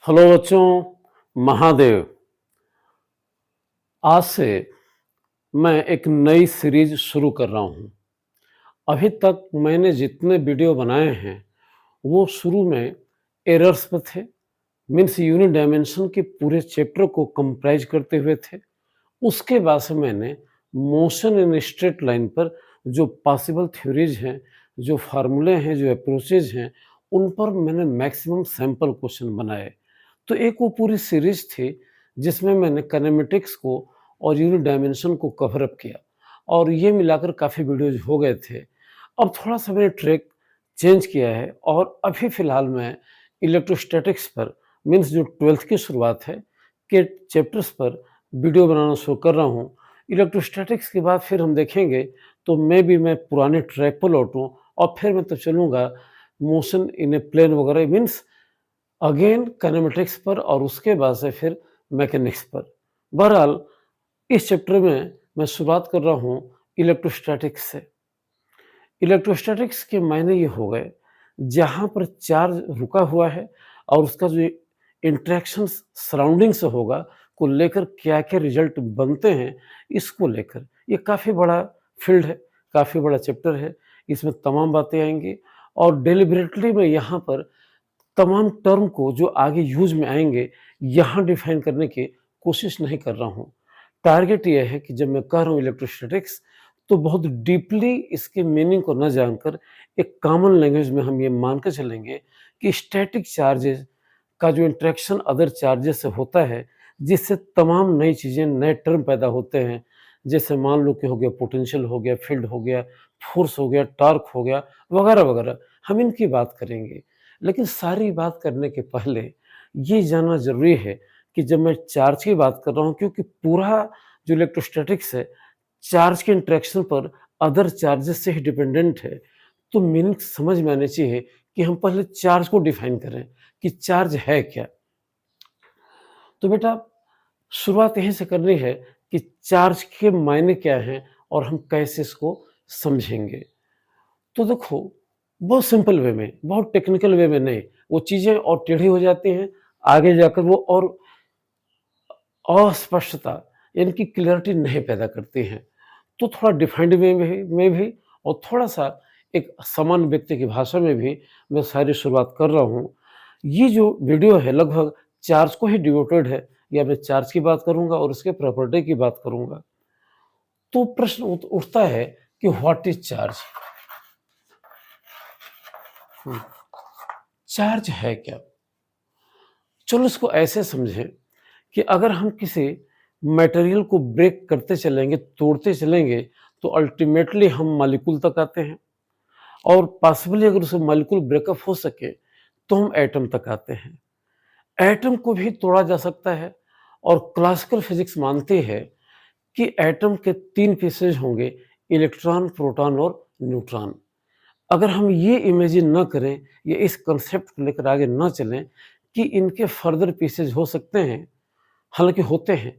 Hello बच्चों, महादेव। आज से मैं एक नई सीरीज शुरू कर रहा हूँ। अभी तक मैंने जितने वीडियो बनाए हैं वो शुरू में एरर्स पर थे, मीन्स यूनिट डायमेंशन के पूरे चैप्टर को कंप्राइज करते हुए थे। उसके बाद से मैंने मोशन इन स्ट्रेट लाइन पर जो पॉसिबल थ्योरीज हैं, जो फार्मूले हैं, जो अप्रोचेज हैं, उन पर मैंने मैक्सिमम सैंपल क्वेश्चन बनाए। तो एक वो पूरी सीरीज थी जिसमें मैंने काइनेमेटिक्स को और यूनिट डायमेंशन को कवर अप किया और ये मिलाकर काफ़ी वीडियोज हो गए थे। अब थोड़ा सा मैंने ट्रैक चेंज किया है और अभी फ़िलहाल मैं इलेक्ट्रोस्टैटिक्स पर, मीन्स जो 12th की शुरुआत है के चैप्टर्स पर वीडियो बनाना शुरू कर रहा हूँ। इलेक्ट्रोस्टैटिक्स के बाद फिर हम देखेंगे तो मैं पुराने ट्रैक पर लौटूँ और फिर मैं तो चलूँगा मोशन इन ए प्लेन वगैरह, मीन्स अगेन काइनेमेटिक्स पर और उसके बाद से फिर मैकेनिक्स पर। बहरहाल इस चैप्टर में मैं शुरुआत कर रहा हूँ इलेक्ट्रोस्टैटिक्स से। इलेक्ट्रोस्टैटिक्स के मायने ये हो गए, जहाँ पर चार्ज रुका हुआ है और उसका जो इंटरेक्शन सराउंडिंग से होगा को लेकर क्या-क्या रिजल्ट बनते हैं, इसको लेकर ये काफ़ी बड़ा फील्ड है, काफ़ी बड़ा चैप्टर है। इसमें तमाम बातें आएँगी और डेलिबरेटली मैं यहाँ पर तमाम टर्म को जो आगे यूज़ में आएँगे, यहाँ डिफ़ाइन करने की कोशिश नहीं कर रहा हूँ। टारगेट ये है कि जब मैं कह रहा हूँ इलेक्ट्रोस्टैटिक्स, तो बहुत डीपली इसके मीनिंग को न जानकर एक कॉमन लैंग्वेज में हम ये मान के चलेंगे कि स्टैटिक चार्जेज़ का जो इंटरेक्शन अदर चार्जेस से होता है, जिससे तमाम नई चीज़ें, नए टर्म पैदा होते हैं। जैसे मान लो कि हो गया पोटेंशियल हो गया, फ़ील्ड हो गया, फ़ोर्स हो गया, टॉर्क हो गया, वगैरह-वगैरह। हम इनकी बात करेंगे। लेकिन सारी बात करने के पहले ये जानना ज़रूरी है कि जब मैं चार्ज की बात कर रहा हूँ, क्योंकि पूरा जो इलेक्ट्रोस्टैटिक्स है, चार्ज के इंटरेक्शन पर अदर चार्जेस से ही डिपेंडेंट है। तो मीनिंग समझ में आनी चाहिए कि हम पहले चार्ज को डिफाइन करें कि चार्ज है क्या? तो बेटा शुरुआत यहीं से करनी है कि चार्ज के मायने क्या हैं और हम कैसे इसको समझेंगे। तो देखो, बहुत सिंपल वे में, बहुत टेक्निकल वे में नहीं, वो चीज़ें और टेढ़ी हो जाती हैं, आगे जाकर वो और अस्पष्टता यानी कि क्लैरिटी नहीं पैदा करती हैं। तो थोड़ा डिफाइंड वे में भी और थोड़ा-सा एक सामान्य व्यक्ति की भाषा में भी मैं सारी शुरुआत कर रहा हूँ। ये जो वीडियो है लगभग चार्ज को ही डिवोटेड है, या मैं चार्ज की बात करूँगा और उसके प्रॉपर्टी की बात करूँगा। तो प्रश्न उठता है कि what is charge? Hmm, charge है क्या? चलो इसको ऐसे समझें कि अगर हम किसी मटेरियल को ब्रेक करते चलेंगे, तोड़ते चलेंगे, तो अल्टीमेटली हम मॉलिक्यूल तक आते हैं और पॉसिबली अगर उससे मॉलिक्यूल ब्रेकअप हो सके, तो हम एटम तक आते हैं। एटम को भी तोड़ा जा सकता है और क्लासिकल फिजिक्स मानती है कि एटम के 3 पीसेज होंगे, इलेक्ट्रॉन, प्रोटॉन और न्यूट्रॉन। अगर हम ये इमेजिन ना करें या इस कांसेप्ट को लेकर आगे ना चलें कि इनके फर्दर पीसेज हो सकते हैं, हालाँकि होते हैं।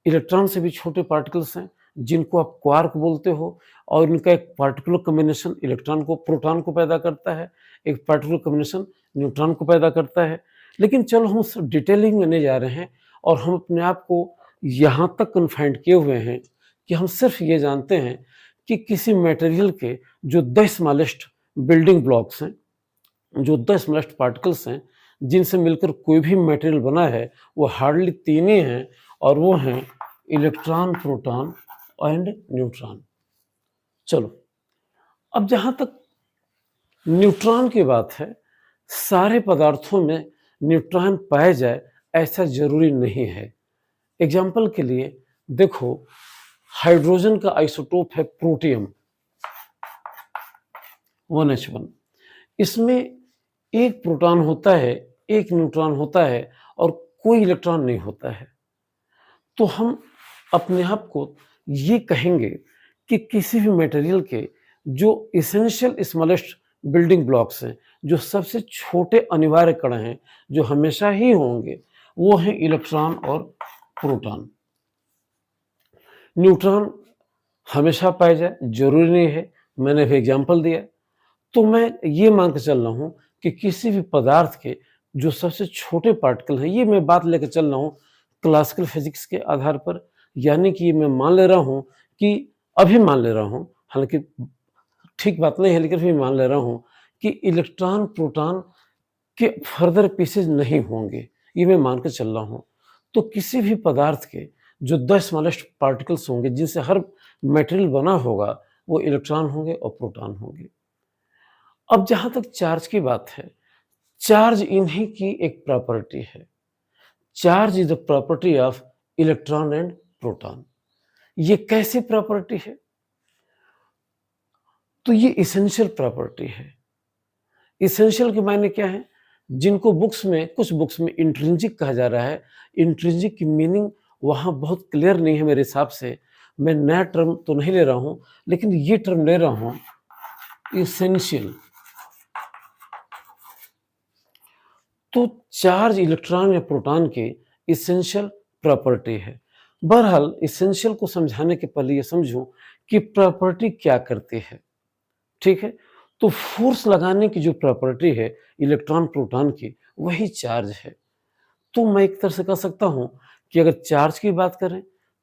इलेक्ट्रॉन से भी छोटे पार्टिकल्स हैं, जिनको आप क्वार्क बोलते हो और इनका एक पार्टिकुलर कॉम्बिनेशन इलेक्ट्रॉन को प्रोटॉन को पैदा करता है, एक पार्टिकुलर कॉम्बिनेशन न्यूट्रॉन को पैदा करता है। लेकिन चलो हम उस डिटेलिंग में नहीं जा रहे हैं और हम अपने आप को यहाँ तक कन्फाइंड किए हुए हैं कि हम सिर्फ ये जानते हैं कि किसी मटेरियल के जो 10 स्मॉलेस्ट बिल्डिंग ब्लॉक्स हैं, जो 10 स्मॉलेस्ट पार्टिकल्स हैं, जिनसे मिलकर कोई भी मटेरियल बना है, वो हार्डली 3 ही हैं और वो हैं इलेक्ट्रॉन, प्रोटॉन एंड न्यूट्रॉन। चलो, अब जहाँ तक न्यूट्रॉन की बात है, सारे पदार्थों में न्यूट्रॉन पाया जाए ऐसा ज़रूरी नहीं है। एग्ज़ाम्पल के लिए देखो, हाइड्रोजन का आइसोटोप है प्रोटियम 1H1। इसमें एक प्रोटॉन होता है, एक न्यूट्रॉन होता है और कोई इलेक्ट्रॉन नहीं होता है। तो हम अपने आप को ये कहेंगे कि किसी भी मटेरियल के जो एसेंशियल स्मॉलेस्ट बिल्डिंग ब्लॉक्स हैं, जो सबसे छोटे अनिवार्य कण हैं, जो हमेशा ही होंगे, वो हैं इलेक्ट्रॉन और प्रोटॉन। न्यूट्रॉन हमेशा पाए जाए ज़रूरी नहीं है, मैंने अभी एग्ज़ाम्पल दिया। तो मैं ये मान के चल रहा हूँ कि किसी भी पदार्थ के जो सबसे छोटे पार्टिकल हैं, ये मैं बात लेकर चल रहा हूँ क्लासिकल फिजिक्स के आधार पर, यानी कि मैं मान ले रहा हूँ कि अभी मान ले रहा हूँ, हालाँकि ठीक बात नहीं है लेकिन फिर मान ले रहा हूँ कि इलेक्ट्रॉन, प्रोटॉन के फर्दर पीसेज नहीं होंगे, ये मैं मान के चल रहा हूँ। तो किसी भी पदार्थ के जो 10 स्मॉलेस्ट पार्टिकल्स होंगे जिनसे हर मटेरियल बना होगा, वो इलेक्ट्रॉन होंगे और प्रोटॉन होंगे। अब जहाँ तक चार्ज की बात है, चार्ज इन्हीं की एक प्रॉपर्टी है। Charge is the property of electron and proton. ये कैसी प्रॉपर्टी है? तो ये इसेंशियल प्रॉपर्टी है। इसेंशियल के मायने क्या है? जिनको बुक्स में, कुछ बुक्स में इंट्रिंसिक कहा जा रहा है। इंट्रिंसिक की मीनिंग वहाँ बहुत क्लियर नहीं है मेरे हिसाब से। मैं नया टर्म तो नहीं ले रहा हूँ, लेकिन ये टर्म ले रहा हूँ, इसेंशियल। तो चार्ज इलेक्ट्रॉन या प्रोटॉन की इसेंशियल प्रॉपर्टी है। बहरहाल इसेंशियल को समझाने के पहले ये समझूं कि प्रॉपर्टी क्या करती है, ठीक है? तो फोर्स लगाने की जो प्रॉपर्टी है इलेक्ट्रॉन प्रोटॉन की, वही चार्ज है। तो मैं एक तरह से कह सकता हूँ कि अगर चार्ज की बात करें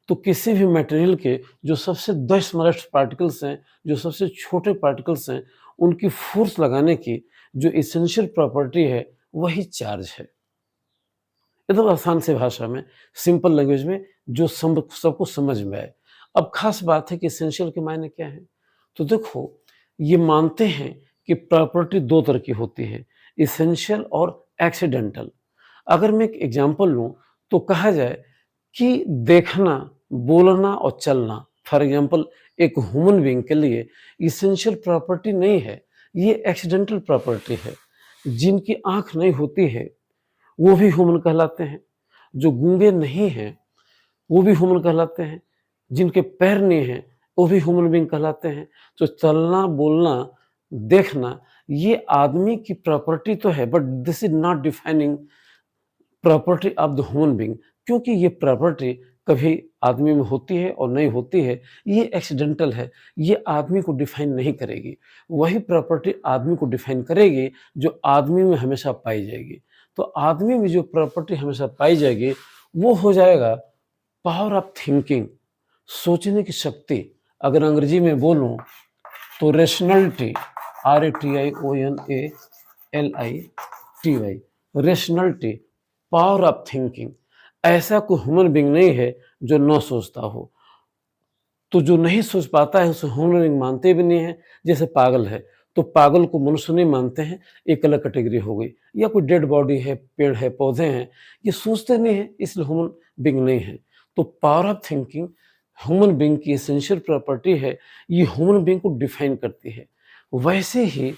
तो किसी भी मटेरियल के जो सबसे 10 स्मॉलेस्ट पार्टिकल्स हैं, जो सबसे छोटे पार्टिकल्स हैं, उनकी फोर्स लगाने की जो इसेंशियल प्रॉपर्टी है, वही चार्ज है। एकदम आसान से भाषा में, सिंपल लैंग्वेज में, जो सबको समझ में आए। अब खास बात है कि इसेंशियल के मायने क्या है? तो देखो, ये मानते हैं कि प्रॉपर्टी 2 तरह की होती है, इसेंशियल और एक्सीडेंटल। अगर मैं एक एग्जांपल लूँ तो कहा जाए कि देखना, बोलना और चलना, फॉर एग्जांपल एक ह्यूमन बीइंग के लिए इसेंशियल प्रॉपर्टी नहीं है, ये एक्सीडेंटल प्रॉपर्टी है। जिनकी आँख नहीं होती है, वो भी ह्यूमन कहलाते हैं। जो गूंगे नहीं हैं, वो भी ह्यूमन कहलाते हैं। जिनके पैर नहीं हैं, वो भी ह्यूमन बीइंग कहलाते हैं। तो चलना, बोलना, देखना, ये आदमी की प्रॉपर्टी तो है, but this is not defining property of the human being, क्योंकि ये प्रॉपर्टी कभी आदमी में होती है और नहीं होती है, ये एक्सीडेंटल है, ये आदमी को डिफाइन नहीं करेगी। वही प्रॉपर्टी आदमी को डिफाइन करेगी जो आदमी में हमेशा पाई जाएगी। तो आदमी में जो प्रॉपर्टी हमेशा पाई जाएगी, वो हो जाएगा पावर ऑफ थिंकिंग, सोचने की शक्ति। अगर अंग्रेजी में बोलूं तो rationality, RATIONALITY, rationality, power of thinking. ऐसा कोई ह्यूमन बीइंग नहीं है जो न सोचता हो। तो जो नहीं सोच पाता है उसे ह्यूमन बीइंग मानते भी नहीं है। जैसे पागल है, तो पागल को मनुष्य नहीं मानते हैं, एक अलग कैटेगरी हो गई। या कोई डेड बॉडी है, पेड़ है, पौधे हैं, ये सोचते नहीं है, इसलिए ह्यूमन बीइंग नहीं है। तो power of thinking human being की एसेंशियल प्रॉपर्टी है, ये ह्यूमन बीइंग को डिफाइन करती है। वैसे ही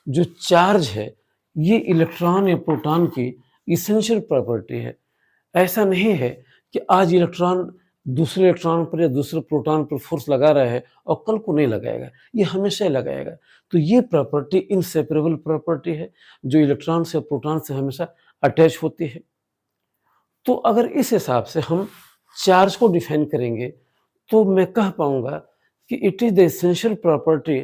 जो चार्ज है, ये इलेक्ट्रॉन या प्रोटॉन की इसेंशियल प्रॉपर्टी है। ऐसा नहीं है कि आज इलेक्ट्रॉन दूसरे इलेक्ट्रॉन पर या दूसरे प्रोटॉन पर फोर्स लगा रहा है और कल को नहीं लगाएगा, ये हमेशा ही लगाएगा। तो ये प्रॉपर्टी इनसेपरेबल प्रॉपर्टी है, जो इलेक्ट्रॉन से प्रोटॉन से हमेशा अटैच होती है। तो अगर इस हिसाब से हम चार्ज को डिफाइन करेंगे, तो मैं कह पाऊंगा कि it is the essential property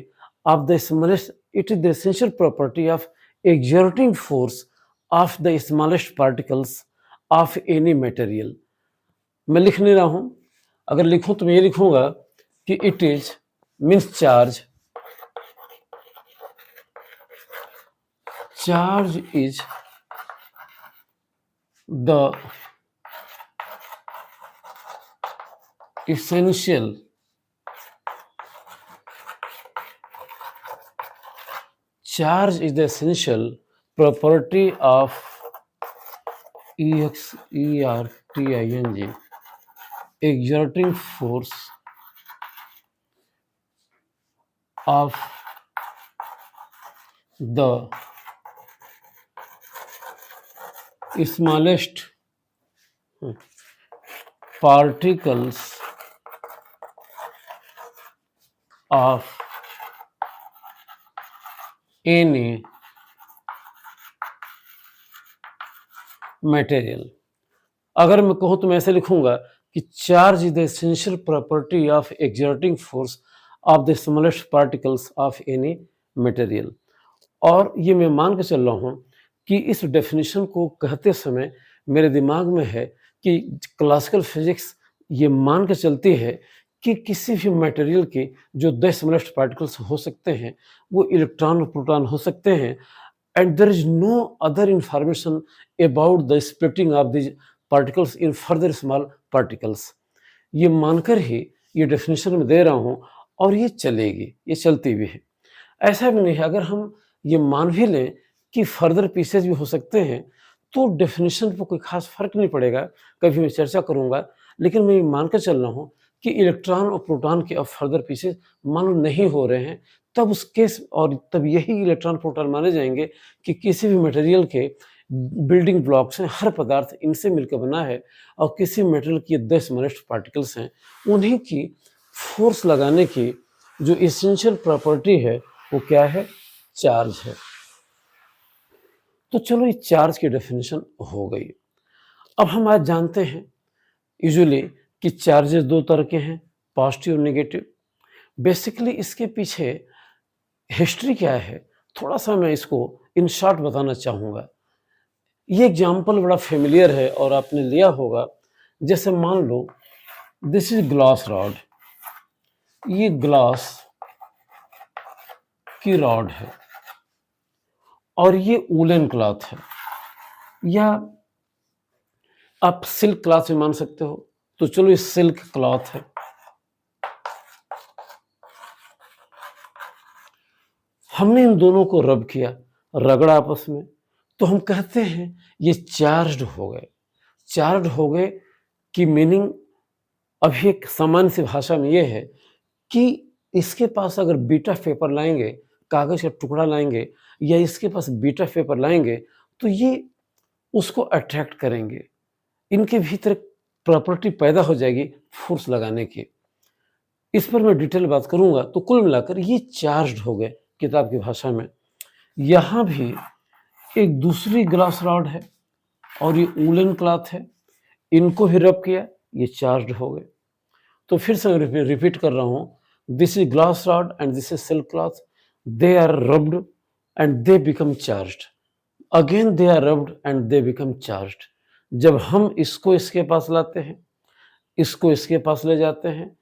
of the smallest, it is the essential property of exerting force of the smallest particles of any material। मैं लिख नहीं रहा हूं, अगर लिखूं तो मैं ये लिखूंगा कि it is means charge, charge is the essential charge is the essential property of ERTING, exerting force of the smallest particles of any material. अगर मैं कहूँ तो मैं ऐसे लिखूंगा कि charge is the essential property of exerting force of the smallest particles of any material. और ये मैं मान के चल रहा हूँ कि इस डेफिनेशन को कहते समय मेरे दिमाग में है कि क्लासिकल फिजिक्स ये मान के चलती है कि किसी भी मटेरियल के जो 10 स्मॉलेस्ट पार्टिकल्स हो सकते हैं, वो इलेक्ट्रॉन और प्रोटॉन हो सकते हैं, and there is no other information about the splitting of these particles in further small particles. ये मानकर ही ये डेफिनेशन मैं दे रहा हूँ और ये चलेगी, ये चलती भी है। ऐसा भी नहीं है, अगर हम ये मान भी लें कि फर्दर पीसेज भी हो सकते हैं, तो डेफिनेशन पे कोई ख़ास फ़र्क नहीं पड़ेगा, कभी मैं चर्चा करूँगा। लेकिन मैं ये मान कर चल रहा हूँ कि इलेक्ट्रॉन और प्रोटॉन के अब फर्दर पीसेज मालूम नहीं हो रहे हैं, तब उस केस और तब यही इलेक्ट्रॉन प्रोटॉन माने जाएँगे कि किसी भी मटेरियल के बिल्डिंग ब्लॉक्स हैं, हर पदार्थ इनसे मिलकर बना है और किसी मटेरियल की 10 स्मॉलेस्ट पार्टिकल्स हैं, उन्हीं की फोर्स लगाने की जो एसेंशियल प्रॉपर्टी है, वो क्या है? चार्ज है। तो चलो ये चार्ज की डेफिनेशन हो गई। अब हम आज जानते हैं यूजुअली कि चार्जेस 2 तरह के हैं, पॉजिटिव और नेगेटिव। बेसिकली इसके पीछे हिस्ट्री क्या है, थोड़ा-सा मैं इसको इन शॉर्ट बताना चाहूँगा। ये एग्ज़ाम्पल बड़ा फ़ेमिलियर है और आपने लिया होगा। जैसे मान लो दिस इज़ ग्लास रॉड, ये ग्लास की रॉड है और ये वूलन क्लॉथ है, या आप सिल्क क्लॉथ भी मान सकते हो। तो चलो ये सिल्क क्लॉथ है। हमने इन दोनों को रब किया, रगड़ा आपस में, तो हम कहते हैं ये चार्ज्ड हो गए। चार्ज्ड हो गए की मीनिंग अभी एक सामान्य सी भाषा में ये है कि इसके पास अगर बीट ऑफ पेपर लाएँगे, कागज़ का टुकड़ा लाएँगे या इसके पास बीट ऑफ पेपर लाएँगे, तो ये उसको अट्रैक्ट करेंगे। इनके भीतर एक प्रॉपर्टी पैदा हो जाएगी फ़ोर्स लगाने की। इस पर मैं डिटेल बात करूँगा, तो कुल मिलाकर ये चार्ज्ड हो गए किताब की भाषा में। यहाँ भी एक दूसरी ग्लास रॉड है और ये वूलन क्लॉथ है, इनको भी रब किया, ये चार्ज्ड हो गए। तो फिर से मैं रिपीट कर रहा हूँ, this is glass rod and this is silk cloth, they are rubbed and they become charged, again they are rubbed and they become charged. जब हम इसको इसके पास लाते हैं, इसको इसके पास ले जाते हैं,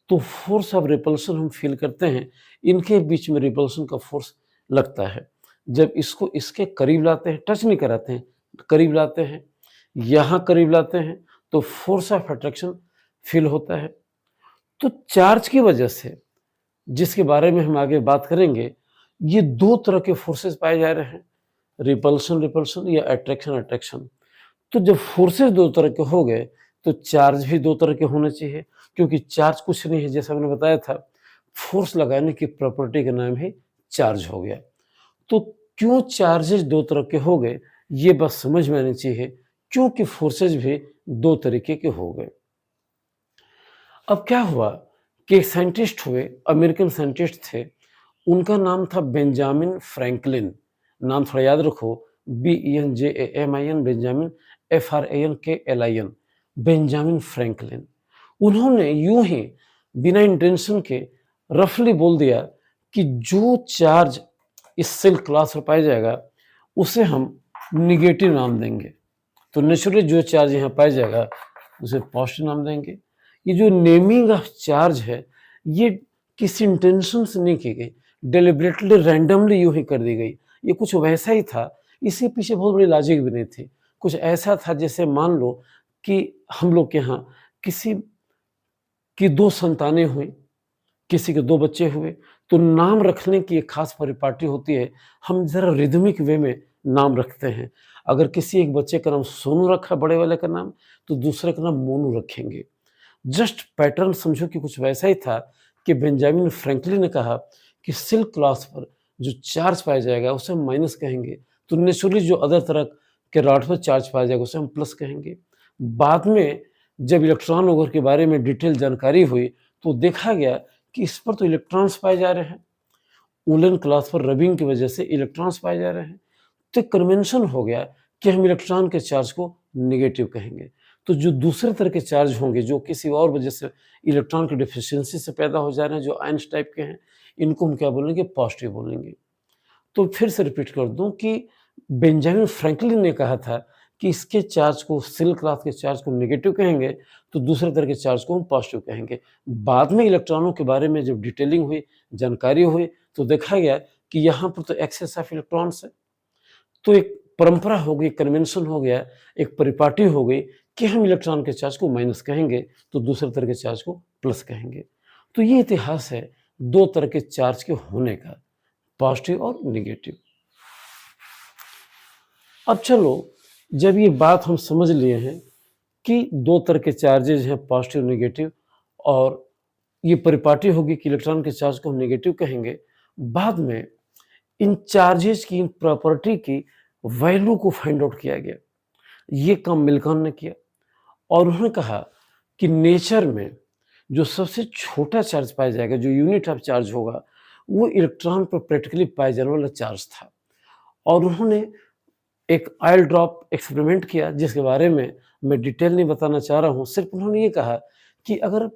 तो फोर्स ऑफ रिपल्सन हम फील करते हैं, इनके बीच में रिपल्सन का फोर्स लगता है। जब इसको इसके करीब लाते हैं, टच नहीं कराते हैं, करीब लाते हैं, यहाँ करीब लाते हैं, तो फोर्स ऑफ अट्रैक्शन फील होता है। तो चार्ज की वजह से, जिसके बारे में हम आगे बात करेंगे, ये 2 तरह के फोर्सेस पाए जा रहे हैं, रिपल्सन रिपल्सन या अट्रैक्शन अट्रैक्शन। तो जब फोर्सेस 2 तरह के हो गए, तो चार्ज भी 2 तरह के होने चाहिए, क्योंकि चार्ज कुछ नहीं है, जैसा मैंने बताया था, फोर्स लगाने की प्रॉपर्टी का नाम ही चार्ज हो गया। तो क्यों चार्जेस 2 तरह के हो गए, ये बात समझ में आनी चाहिए, क्योंकि फोर्सेस भी 2 तरीके के हो गए। अब क्या हुआ कि एक साइंटिस्ट हुए, अमेरिकन साइंटिस्ट थे, उनका नाम था बेंजामिन फ्रैंकलिन। नाम थोड़ा याद रखो, BENJAMIN, Benjamin, FRANKLIN, Benjamin Franklin. उन्होंने यूं ही बिना इंटेंशन के रफली बोल दिया कि जो चार्ज इस सेल क्लास पर पाया जाएगा, उसे हम निगेटिव नाम देंगे। तो नेचुरली जो चार्ज यहाँ पाया जाएगा, उसे पॉजिटिव नाम देंगे। ये जो नेमिंग ऑफ चार्ज है, ये किसी इंटेंशन से नहीं की गई, डेलिबरेटली रैंडमली यूं ही कर दी गई। ये कुछ वैसा ही था, इसके पीछे बहुत बड़ी लॉजिक भी नहीं थी। कुछ ऐसा था जैसे मान लो कि हम लोग के यहाँ किसी की 2 संतानें हुई, किसी के 2 बच्चे हुए, तो नाम रखने की एक खास परिपाटी होती है। हम ज़रा रिदमिक वे में नाम रखते हैं। अगर किसी एक बच्चे का नाम सोनू रखा, बड़े वाले का नाम, तो दूसरे का नाम मोनू रखेंगे। जस्ट पैटर्न समझो कि कुछ वैसा ही था कि बेंजामिन फ्रैंकलिन ने कहा कि सिल्क क्लॉथ पर जो चार्ज पाया जाएगा, उसे हम माइनस कहेंगे। तो नेचुरली जो अदर तरह के रॉड पर चार्ज पाया जाएगा, उसे हम प्लस कहेंगे। बाद में जब इलेक्ट्रॉन वगैरह के बारे में डिटेल जानकारी हुई, तो देखा गया कि इस पर तो इलेक्ट्रॉन्स पाए जा रहे हैं, वूलन क्लॉथ पर रबिंग की वजह से इलेक्ट्रॉन्स पाए जा रहे हैं। तो कन्वेंशन हो गया कि हम इलेक्ट्रॉन के चार्ज को नेगेटिव कहेंगे। तो जो दूसरे तरह के चार्ज होंगे, जो किसी और वजह से इलेक्ट्रॉन की डिफिशियंसी से पैदा हो जा रहे हैं, जो आयंस टाइप के हैं, इनको हम क्या बोलेंगे? पॉजिटिव बोलेंगे। तो फिर से रिपीट कर दूं कि बेंजामिन फ्रैंकलिन ने कहा था कि इसके चार्ज को, सिल्क क्लॉथ के चार्ज को नेगेटिव कहेंगे, तो दूसरे तरह के चार्ज को हम पॉजिटिव कहेंगे। बाद में इलेक्ट्रॉनों के बारे में जब डिटेलिंग हुई, जानकारी हुई, तो देखा गया कि यहाँ पर तो एक्सेस ऑफ इलेक्ट्रॉन्स है। तो एक परंपरा हो गई, कन्वेंशन हो गया, एक परिपाटी हो गई कि हम इलेक्ट्रॉन के चार्ज को माइनस कहेंगे, तो दूसरे तरह के चार्ज को प्लस कहेंगे। तो ये इतिहास है दो तरह के चार्ज के होने का, पॉजिटिव और नेगेटिव। अब चलो, जब ये बात हम समझ लिए हैं कि दो तरह के चार्जेज हैं, पॉजिटिव नेगेटिव, और ये परिपाटी होगी कि इलेक्ट्रॉन के चार्ज को हम नेगेटिव कहेंगे, बाद में इन चार्जेज की, इन प्रॉपर्टी की वैल्यू को फाइंड आउट किया गया। ये काम मिल्कॉन ने किया और उन्होंने कहा कि नेचर में जो सबसे छोटा चार्ज पाया जाएगा, जो यूनिट ऑफ चार्ज होगा, वो इलेक्ट्रॉन पर प्रैक्टिकली पाया जाने वाला चार्ज था। और उन्होंने एक ऑयल ड्रॉप एक्सपेरिमेंट किया, जिसके बारे में मैं डिटेल नहीं बताना चाह रहा हूँ। सिर्फ उन्होंने ये कहा कि अगर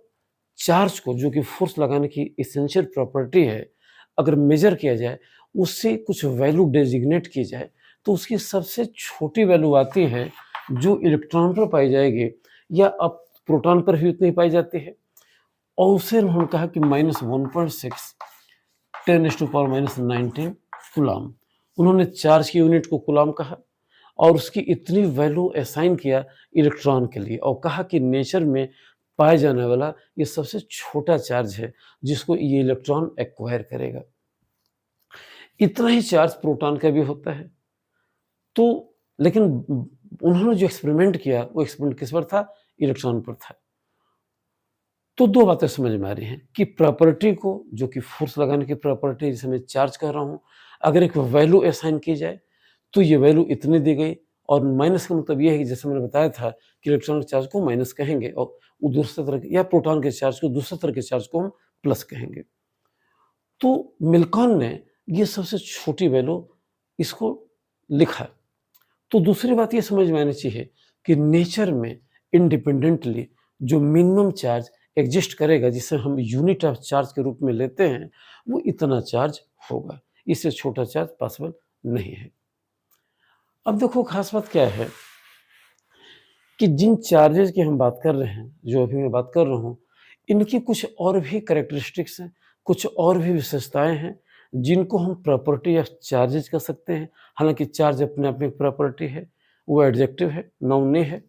चार्ज को, जो कि फोर्स लगाने की एसेंशियल प्रॉपर्टी है, अगर मेजर किया जाए, उससे कुछ वैल्यू डेजिग्नेट की जाए, तो उसकी सबसे छोटी वैल्यू आती है जो इलेक्ट्रॉन पर पाई जाएगी, या अब प्रोटॉन पर भी उतनी पाई जाती है। और उससे उन्होंने कहा कि -1.6 10⁻⁻19 कूलाम। उन्होंने चार्ज की यूनिट को कूलाम कहा और उसकी इतनी वैल्यू असाइन किया इलेक्ट्रॉन के लिए, और कहा कि नेचर में पाया जाने वाला ये सबसे छोटा चार्ज है जिसको ये इलेक्ट्रॉन एक्वायर करेगा। इतना ही चार्ज प्रोटॉन का भी होता है। तो लेकिन उन्होंने जो एक्सपेरिमेंट किया, वो एक्सपेरिमेंट किस पर था? इलेक्ट्रॉन पर था। तो दो बातें समझ में आ रही हैं कि प्रॉपर्टी को, जो कि फोर्स लगाने की प्रॉपर्टी, जिसे मैं चार्ज कर रहा हूँ, अगर एक वैल्यू असाइन की जाए तो ये वैल्यू इतनी दी गई, और माइनस का मतलब ये है कि जैसे मैंने बताया था कि इलेक्ट्रॉन के चार्ज को माइनस कहेंगे और वो दूसरे तरह के, या प्रोटॉन के चार्ज को, दूसरे तरह के चार्ज को हम प्लस कहेंगे। तो मिल्कॉन ने ये सबसे छोटी वैल्यू इसको लिखा। तो दूसरी बात ये समझ में आनी चाहिए कि नेचर में इंडिपेंडेंटली जो मिनिमम चार्ज एग्जिस्ट करेगा, जिसे हम यूनिट ऑफ चार्ज के रूप में लेते हैं, वो इतना चार्ज होगा। इससे छोटा चार्ज पॉसिबल नहीं है। अब देखो, खास बात क्या है कि जिन चार्जेस की हम बात कर रहे हैं, जो अभी मैं बात कर रहा हूँ, इनकी कुछ और भी कैरेक्टरिस्टिक्स हैं, कुछ और भी विशेषताएं हैं, जिनको हम प्रॉपर्टी ऑफ चार्जेज कह सकते हैं। हालांकि चार्ज अपने आप में एक प्रॉपर्टी है, वो एडजेक्टिव है, नाउन नहीं है।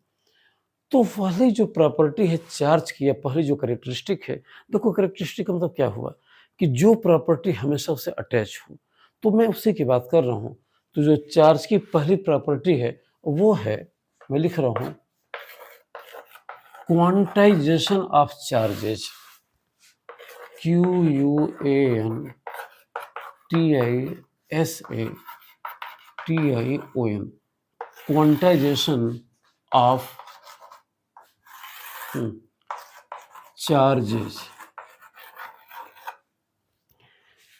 तो पहली जो प्रॉपर्टी है चार्ज की, या पहली जो कैरेक्टरिस्टिक है, देखो कैरेक्टरिस्टिक का मतलब क्या हुआ कि जो प्रॉपर्टी हमेशा उससे अटैच हो, तो मैं उसी की बात कर रहा हूँ। तो जो चार्ज की पहली प्रॉपर्टी है वो है, मैं लिख रहा हूँ, quantization of charges, QUANTISATION, quantization of charges.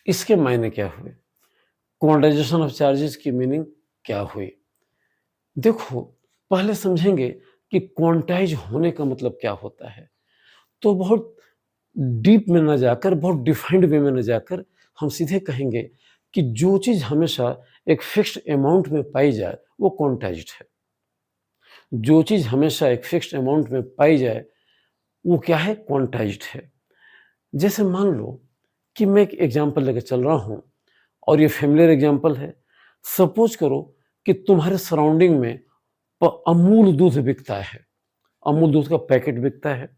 इसके मायने क्या हुए? क्वांटाइजेशन ऑफ चार्जेस की मीनिंग क्या हुई? देखो, पहले समझेंगे कि क्वांटाइज होने का मतलब क्या होता है। तो बहुत डीप में न जाकर, बहुत डिफाइंड वे में न जाकर, हम सीधे कहेंगे कि जो चीज़ हमेशा एक फिक्स्ड अमाउंट में पाई जाए, वो क्वांटाइज्ड है। जो चीज़ हमेशा एक फिक्स्ड अमाउंट में पाई जाए, वो क्या है? क्वांटाइज्ड है। जैसे मान लो कि मैं एक एग्जांपल लेकर चल रहा हूँ, और ये फेमिलियर एग्जांपल है। सपोज करो कि तुम्हारे सराउंडिंग में अमूल दूध बिकता है, अमूल दूध का पैकेट बिकता है,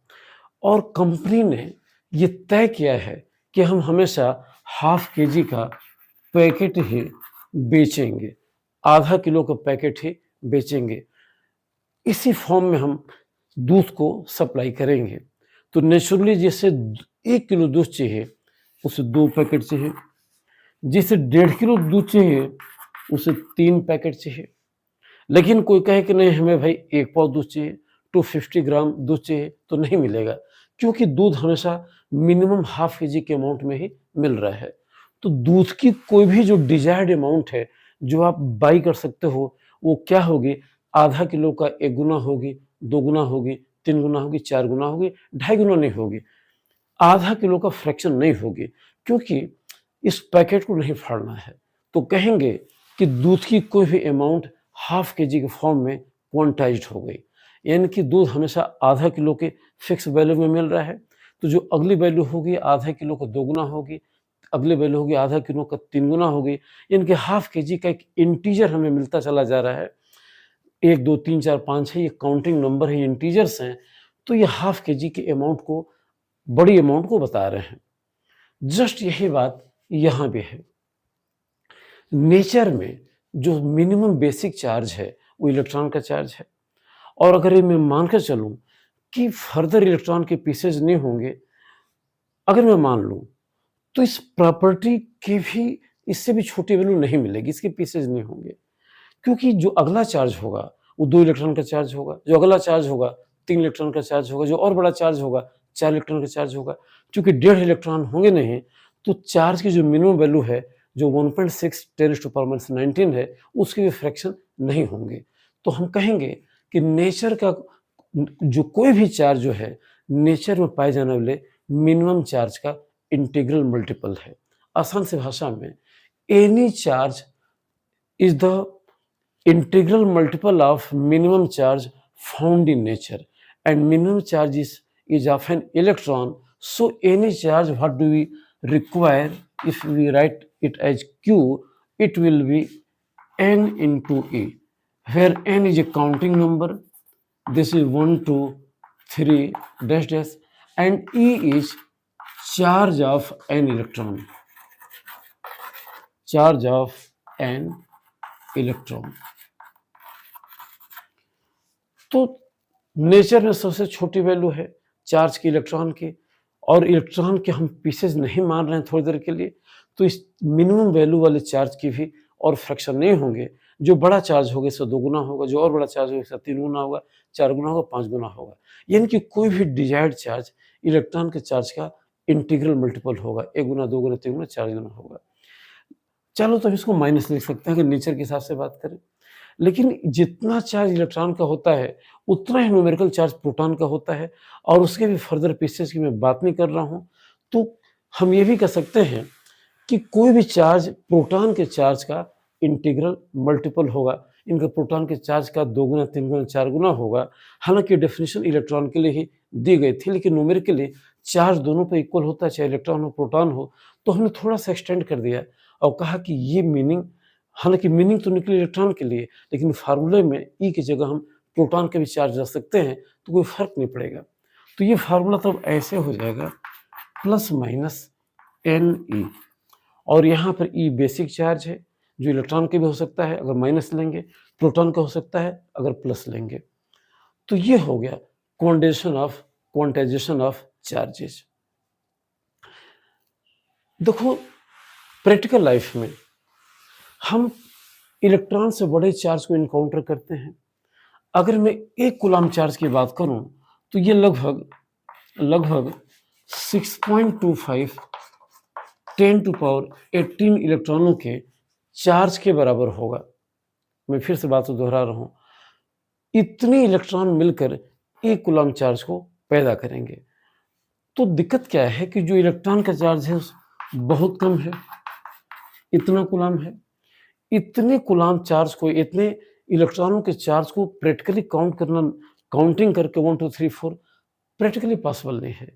और कंपनी ने ये तय किया है कि हम हमेशा ½ kg का पैकेट ही बेचेंगे, आधा किलो का पैकेट ही बेचेंगे। इसी फॉर्म में हम दूध को सप्लाई करेंगे। तो नेचुरली जैसे 1 किलो दूध चाहिए, उसे 2 पैकेट चाहिए। जिसे 1.5 किलो दूध चाहिए, उसे 3 पैकेट चाहिए। लेकिन कोई कहे कि नहीं, हमें भाई 1 पाव दूध चाहिए, 250 ग्राम दूध चाहिए, तो नहीं मिलेगा, क्योंकि दूध हमेशा मिनिमम ½ kg के अमाउंट में ही मिल रहा है। तो दूध की कोई भी जो डिजायर्ड अमाउंट है, जो आप बाई कर सकते हो, वो क्या होगी? ½ किलो का 1 गुना होगी, 2 गुना होगी, 3 गुना होगी, 4 गुना होगी, 2.5 गुना नहीं होगी। ½ किलो का फ्रैक्शन नहीं होगी, क्योंकि इस पैकेट को नहीं फाड़ना है। तो कहेंगे कि दूध की कोई भी अमाउंट हाफ के जी के फॉर्म में क्वांटाइज्ड हो गई, यानी कि दूध हमेशा आधा किलो के फिक्स वैल्यू में मिल रहा है, तो जो अगली वैल्यू होगी आधा किलो का 2 गुना होगी, अगली वैल्यू होगी आधा किलो का 3 गुना होगी, यानी कि हाफ के जी का एक इंटीजर हमें मिलता चला जा रहा है। 1, 2, 3, 4, 5 है, ये काउंटिंग नंबर है, ये इंटीजर्स हैं, तो ये हाफ के जी के अमाउंट को, बड़ी अमाउंट को बता रहे हैं। जस्ट यही बात यहाँ भी है। नेचर में जो मिनिमम बेसिक चार्ज है वो इलेक्ट्रॉन का चार्ज है, और अगर ये मैं मानकर चलूं कि फर्दर इलेक्ट्रॉन के पीसेज नहीं होंगे, अगर मैं मान लूं, तो इस प्रॉपर्टी की भी इससे भी छोटी वैल्यू नहीं मिलेगी, इसके पीसेज नहीं होंगे, क्योंकि जो अगला चार्ज होगा वो 2 इलेक्ट्रॉन का चार्ज होगा, जो अगला चार्ज होगा 3 इलेक्ट्रॉन का चार्ज होगा, जो और बड़ा चार्ज होगा 4 इलेक्ट्रॉन का चार्ज होगा। चूंकि 1.5 इलेक्ट्रॉन होंगे नहीं, तो चार्ज की जो मिनिमम वैल्यू है, जो 1.6 10⁻19 है, उसके भी फ्रैक्शन नहीं होंगे। तो हम कहेंगे कि नेचर का जो कोई भी चार्ज जो है, नेचर में पाए जाने वाले मिनिमम चार्ज का इंटीग्रल मल्टीपल है। आसान सी भाषा में, any charge is the integral multiple of minimum charge found in nature, and minimum charge is of an electron. So any charge, what do we require? If we write it as q, it will be n into e, where n is a counting number, this is 1 2 3 dash dash, and e is charge of an electron, charge of an electron. तो nature में सबसे छोटी value है charge की, electron की, और electron के हम पीसेज नहीं मान रहे हैं थोड़ी देर के लिए, तो इस मिनिमम वैल्यू वाले चार्ज की भी और फ्रैक्शन नहीं होंगे। जो बड़ा चार्ज होगा इससे 2 गुना होगा, जो और बड़ा चार्ज होगा इससे 3 गुना होगा, 4 गुना होगा, 5 गुना होगा, यानी कि कोई भी डिजायर्ड चार्ज इलेक्ट्रॉन के चार्ज का इंटीग्रल मल्टीपल होगा, 1 गुना, 2 गुना, 3 गुना, 4 गुना होगा। चलो तो इसको माइनस लिख सकते हैं अगर नेचर के हिसाब से बात करें, लेकिन जितना चार्ज इलेक्ट्रॉन का होता है उतना ही न्यूमेरिकल चार्ज प्रोटॉन का होता है, और उसके भी फर्दर पीसेस की मैं बात नहीं कर रहा हूँ। तो हम ये भी कह सकते हैं कि कोई भी चार्ज प्रोटॉन के चार्ज का इंटीग्रल मल्टीपल होगा, इनका प्रोटॉन के चार्ज का 2 गुना, 3 गुना, 4 गुना होगा। हालांकि डेफिनेशन इलेक्ट्रॉन के लिए ही दी गई थी, लेकिन न्यूमेरिकली चार्ज दोनों पर इक्वल होता है, चाहे इलेक्ट्रॉन हो प्रोटॉन हो, तो हमने थोड़ा सा एक्सटेंड कर दिया और कहा कि ये मीनिंग, हालांकि मीनिंग तो निकली इलेक्ट्रॉन के लिए, लेकिन फार्मूले में ई की जगह हम प्रोटॉन के भी चार्ज रख सकते हैं, तो कोई फर्क नहीं पड़ेगा। तो ये फार्मूला तब ऐसे हो जाएगा प्लस माइनस एन ई, और यहाँ पर ई बेसिक चार्ज है जो इलेक्ट्रॉन के भी हो सकता है अगर माइनस लेंगे, प्रोटॉन का हो सकता है अगर प्लस लेंगे। तो ये हो गया क्वांटाइजेशन ऑफ चार्जेस। देखो, प्रैक्टिकल लाइफ में हम इलेक्ट्रॉन से बड़े चार्ज को इनकाउंटर करते हैं। अगर मैं 1 कूलम चार्ज की बात करूं तो ये लगभग 6.25 10⁻18 इलेक्ट्रॉनों के चार्ज के बराबर होगा। मैं फिर से बात को दोहरा रहा हूं, इतने इलेक्ट्रॉन मिलकर 1 कूलम चार्ज को पैदा करेंगे। तो दिक्कत क्या है कि जो इलेक्ट्रॉन का चार्ज है बहुत कम है, इतना कूलम है। इतने कूलम चार्ज को, इतने इलेक्ट्रॉनों के चार्ज को प्रैक्टिकली काउंट करना, काउंटिंग करके 1 2 3 4 प्रैक्टिकली पॉसिबल नहीं है।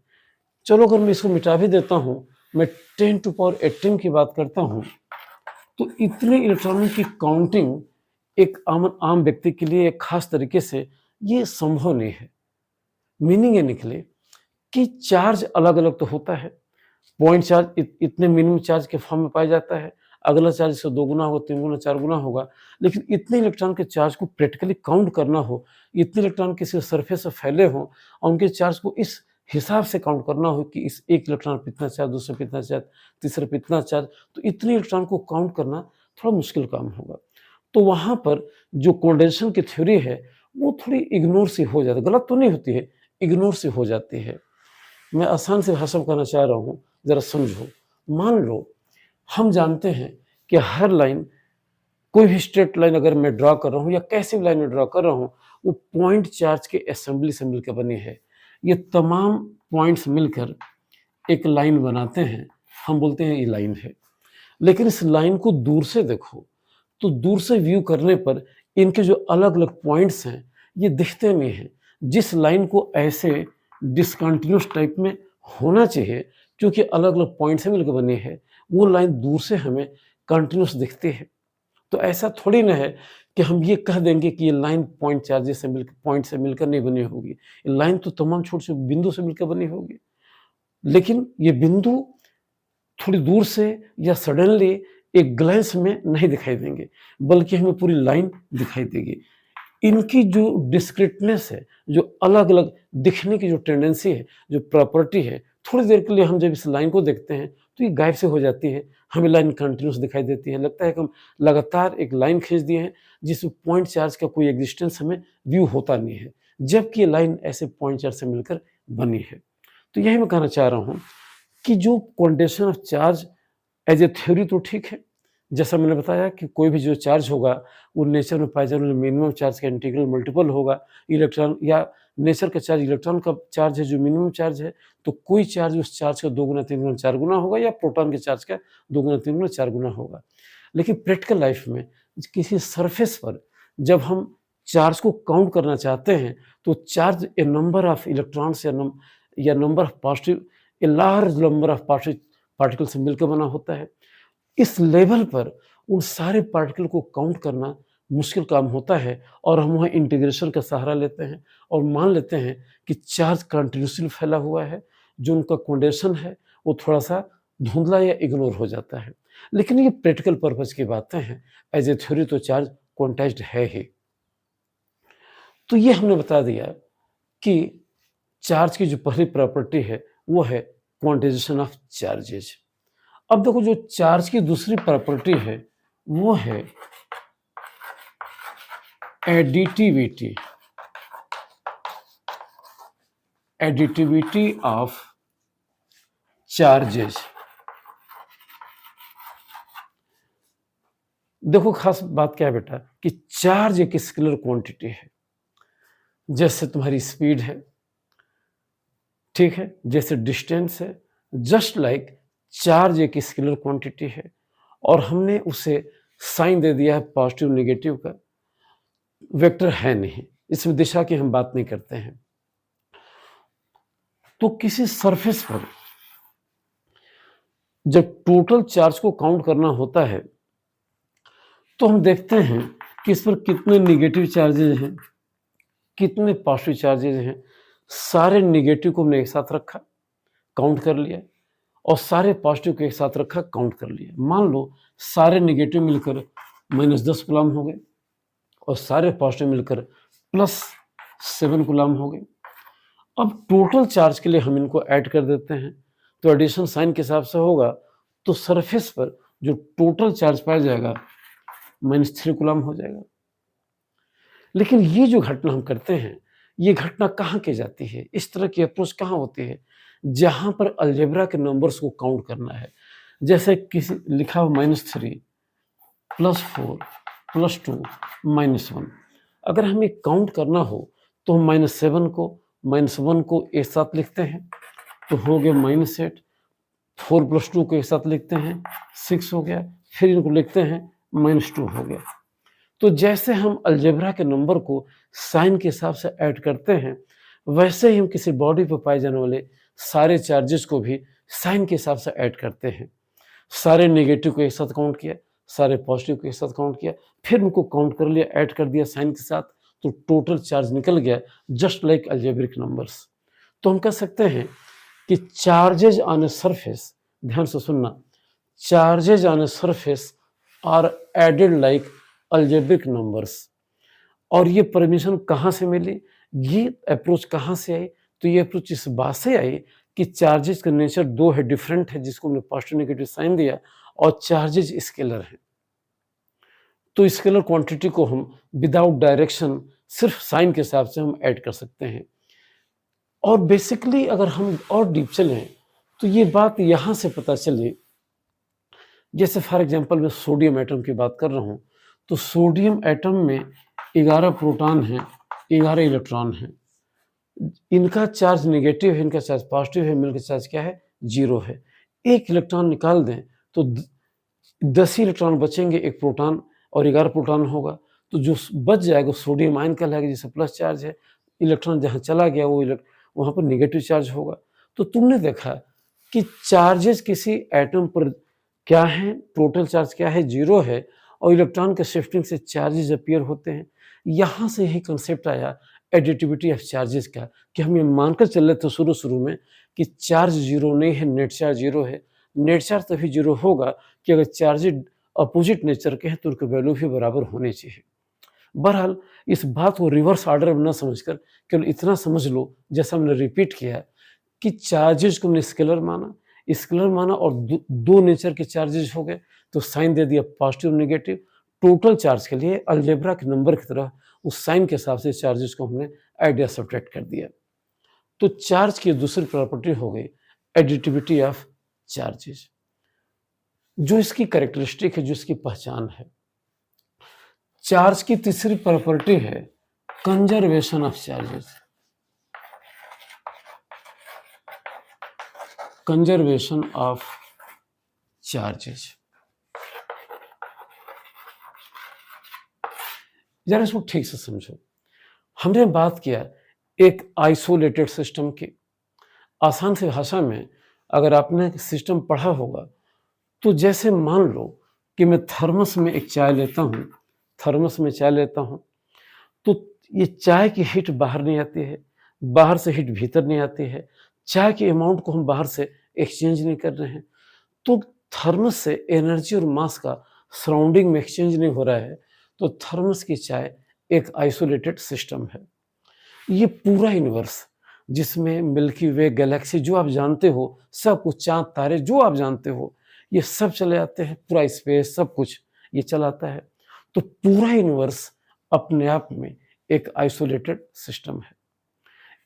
चलो अगर मैं इसको मिटा भी देता हूं, मैं 10⁻18 की बात करता हूं, तो इतने इलेक्ट्रॉनों की काउंटिंग एक आम व्यक्ति के लिए एक खास तरीके से ये संभव नहीं है। मीनिंग ये निकले कि चार्ज अलग अलग तो होता है, पॉइंट चार्ज इतने मिनिमम चार्ज के फॉर्म में पाया जाता है, अगला चार्ज इससे 2 गुना होगा, 3 गुना, 4 गुना होगा, लेकिन इतने इलेक्ट्रॉन के चार्ज को प्रैक्टिकली काउंट करना हो, इतने इलेक्ट्रॉन किसी सरफेस से फैले हों और उनके चार्ज को इस हिसाब से काउंट करना हो कि इस एक इलेक्ट्रॉन पर इतना चार्ज, दूसरे पर इतना चार्ज, तीसरे पर इतना चार्ज, तो इतने इलेक्ट्रॉन को काउंट करना थोड़ा मुश्किल काम होगा। तो वहाँ पर जो कंडेंसेशन की थ्योरी है वो थोड़ी इग्नोर सी हो जाती है, गलत तो नहीं होती है, इग्नोर सी हो जाती है। मैं आसान से भाषा में कहना चाह रहा हूँ, ज़रा समझो। मान लो हम जानते हैं कि हर लाइन, कोई भी स्ट्रेट लाइन अगर मैं ड्रा कर रहा हूँ या कैसी भी लाइन में ड्रा कर रहा हूँ, वो पॉइंट चार्ज के असेंबली से मिलकर बनी है। ये तमाम पॉइंट्स मिलकर एक लाइन बनाते हैं, हम बोलते हैं ये लाइन है। लेकिन इस लाइन को दूर से देखो तो दूर से व्यू करने पर इनके जो अलग-अलग पॉइंट्स हैं, ये दिखते नहीं हैं। जिस लाइन को ऐसे डिसकंटिन्यूअस टाइप में होना चाहिए, क्योंकि अलग-अलग पॉइंट से मिलकर बनी है, वो लाइन दूर से हमें कंटिन्यूअस दिखती है। तो ऐसा थोड़ी ना है कि हम ये कह देंगे कि ये लाइन पॉइंट से मिलकर नहीं बनी होगी। ये लाइन तो तमाम छोटे-छोटे बिंदु से मिलकर बनी होगी। लेकिन ये बिंदु थोड़ी दूर से या सडनली एक ग्लेंस में नहीं दिखाई देंगे, बल्कि हमें पूरी लाइन दिखाई देगी। इनकी जो डिस्क्रीटनेस है, जो अलग-अलग दिखने की जो टेंडेंसी है, जो प्रॉपर्टी है, थोड़ी देर के लिए हम जब इस लाइन को देखते हैं, तो ये गायब से हो जाती है। हमें लाइन कंटीन्यूअस दिखाई देती है। लगता है कि हम लगातार एक लाइन खींच दिए हैं, जिसमें पॉइंट चार्ज का कोई एक्जिस्टेंस हमें व्यू होता नहीं है, जबकि ये लाइन ऐसे पॉइंट चार्ज से मिलकर बनी है। तो यही मैं कहना चाह रहा हूँ कि जो quantisation of charge as a theory तो ठीक है। जैसा मैंने बताया कि कोई भी जो चार्ज होगा, वो नेचर में पाए जाने वाले मिनिमम चार्ज का इंटीग्रल मल्टीपल होगा। इलेक्ट्रॉन या नेचर का चार्ज इलेक्ट्रॉन का चार्ज है जो मिनिमम चार्ज है, तो कोई चार्ज उस चार्ज का 2 गुना, 3 गुना, 4 गुना होगा, या प्रोटॉन के चार्ज का 2 गुना, 3 गुना, 4 गुना होगा। लेकिन प्रैक्टिकल लाइफ में किसी सरफेस पर जब हम चार्ज को काउंट करना चाहते हैं, तो charge a number of electrons या number of positive, a large number of positive particle से मिलकर बना होता है। इस लेवल पर उन सारे पार्टिकल को काउंट करना मुश्किल काम होता है, और हम वहाँ इंटीग्रेशन का सहारा लेते हैं और मान लेते हैं कि चार्ज कंटिन्यूअसली फैला हुआ है। जो उनका कंडीशन है, वो थोड़ा-सा धुंधला या इग्नोर हो जाता है। लेकिन ये प्रैक्टिकल पर्पज़ की बातें हैं। एज़ ए थ्योरी तो चार्ज क्वांटाइज्ड है ही। तो ये हमने बता दिया कि चार्ज की जो पहली प्रॉपर्टी है, वो है क्वांटाइजेशन ऑफ चार्जेज। अब देखो, जो चार्ज की दूसरी प्रॉपर्टी है, वो है एडिटिविटी। Additivity of charges. देखो, खास बात क्या है बेटा, कि चार्ज एक स्केलर क्वांटिटी है। जैसे तुम्हारी स्पीड है, ठीक है, जैसे डिस्टेंस है, जस्ट लाइक चार्ज एक स्केलर क्वांटिटी है, और हमने उसे साइन दे दिया है पॉजिटिव नेगेटिव का। वेक्टर है नहीं, इसमें दिशा की हम बात नहीं करते हैं। तो किसी सरफेस पर जब टोटल चार्ज को काउंट करना होता है, तो हम देखते हैं कि इस पर कितने नेगेटिव चार्जेज हैं, कितने पॉजिटिव चार्जेज हैं। सारे नेगेटिव को हमने एक साथ रखा, काउंट कर लिया, और सारे पॉजिटिव को एक साथ रखा, काउंट कर लिया। मान लो सारे नेगेटिव मिलकर -10 कूलम हो गए, और सारे पॉजिटिव मिलकर +7 कूलम हो गए। अब टोटल चार्ज के लिए हम इनको ऐड कर देते हैं, तो एडिशन साइन के हिसाब से होगा, तो सरफेस पर जो टोटल चार्ज पाया जाएगा -3 कूलम हो जाएगा। लेकिन ये जो घटना हम करते हैं, ये घटना कहाँ की जाती है? इस तरह की अप्रोच कहाँ होती है? जहाँ पर अलजेब्रा के नंबर्स को काउंट करना है। जैसे किसी लिखा हो -3 +4 +2 -1। अगर हमें काउंट करना हो, तो हम -7 को -1 को एक साथ लिखते हैं, तो हो गया -8। 4 + 2 को एक साथ लिखते हैं, 6 हो गया। फिर इनको लिखते हैं, -2 हो गया। तो जैसे हम अलजेब्रा के नंबर को साइन के हिसाब से ऐड करते हैं, वैसे ही हम किसी बॉडी पर पाए जाने वाले सारे चार्जेस को भी साइन के हिसाब से ऐड करते हैं। सारे नेगेटिव को एक साथ काउंट किया, सारे पॉजिटिव को एक साथ काउंट किया, फिर उनको काउंट कर लिया, ऐड कर दिया साइन के साथ, तो टोटल चार्ज निकल गया, जस्ट लाइक अलजेब्रिक नंबर्स। तो हम कह सकते हैं कि चार्जेज ऑन ए सरफेस, ध्यान से सुनना, charges on a surface are added like algebraic numbers. और ये परमिशन कहाँ से मिली, ये अप्रोच कहाँ से आई? तो ये अप्रोच इस बात से आई कि चार्जेस का नेचर 2 है, डिफरेंट है, जिसको हमने पॉजिटिव नेगेटिव साइन दिया, और चार्जेज स्केलर हैं। तो स्केलर क्वांटिटी को हम विदाउट डायरेक्शन सिर्फ साइन के हिसाब से हम ऐड कर सकते हैं। और बेसिकली अगर हम और डीप चलें, तो ये बात यहाँ से पता चली, जैसे फॉर एग्जांपल मैं सोडियम एटम की बात कर रहा हूँ, तो सोडियम एटम में 11 प्रोटॉन हैं, 11 इलेक्ट्रॉन हैं। इनका चार्ज नेगेटिव है, इनका चार्ज पॉजिटिव है, मिलकर चार्ज क्या है, 0 है। एक इलेक्ट्रॉन निकाल दें तो 10 ही इलेक्ट्रॉन बचेंगे, एक प्रोटॉन और 11 प्रोटॉन होगा, तो जो बच जाएगा सोडियम आयन कहलाएगा, जिससे प्लस चार्ज है। इलेक्ट्रॉन जहाँ चला गया वो वहाँ पर नेगेटिव चार्ज होगा। तो तुमने देखा कि चार्जेस किसी एटम पर क्या है, टोटल चार्ज क्या है, 0 है, और इलेक्ट्रॉन के शिफ्टिंग से चार्जेस अपीयर होते हैं। यहाँ से ही कंसेप्ट आया एडिटिविटी ऑफ चार्जेस का, कि हम ये मानकर चल रहे थे शुरू में कि चार्ज 0 नहीं है, नेट चार्ज 0 है। नेट चार्ज तभी 0 होगा कि अगर चार्जेज अपोजिट नेचर के हैं तो उनके वैल्यू भी बराबर होने चाहिए। बहरहाल इस बात को रिवर्स ऑर्डर में न समझकर केवल इतना समझ लो, जैसा हमने रिपीट किया, कि चार्जेज को हमने स्केलर माना और दो नेचर के चार्जेज हो गए, तो साइन दे दिया पॉजिटिव नेगेटिव। टोटल चार्ज के लिए अलजेब्रा के नंबर की तरह उस साइन के हिसाब से चार्जेस को हमने ऐड या सब्ट्रैक्ट कर दिया। तो चार्ज की दूसरी प्रॉपर्टी हो गई एडिटिविटी ऑफ चार्जेस। जो इसकी कैरेक्टरिस्टिक है, जो इसकी पहचान है। चार्ज की तीसरी प्रॉपर्टी है conservation of charges. Conservation of charges, जरा इसको ठीक से समझो। हमने बात किया एक आइसोलेटेड सिस्टम की। आसान सी भाषा में अगर आपने सिस्टम पढ़ा होगा तो जैसे मान लो कि मैं थर्मस में एक चाय लेता हूँ, तो ये चाय की हीट बाहर नहीं आती है, बाहर से हीट भीतर नहीं आती है। चाय के अमाउंट को हम बाहर से एक्सचेंज नहीं कर रहे हैं, तो थर्मस से एनर्जी और मास का सराउंडिंग में एक्सचेंज नहीं हो रहा है, तो थर्मस की चाय एक आइसोलेटेड सिस्टम है। ये पूरा यूनिवर्स जिसमें मिल्की वे, गैलेक्सी जो आप जानते हो, सब कुछ, चांद तारे जो आप जानते हो, ये सब चले आते हैं, पूरा स्पेस सब कुछ ये चलाता है। तो पूरा यूनिवर्स अपने आप में एक आइसोलेटेड सिस्टम है।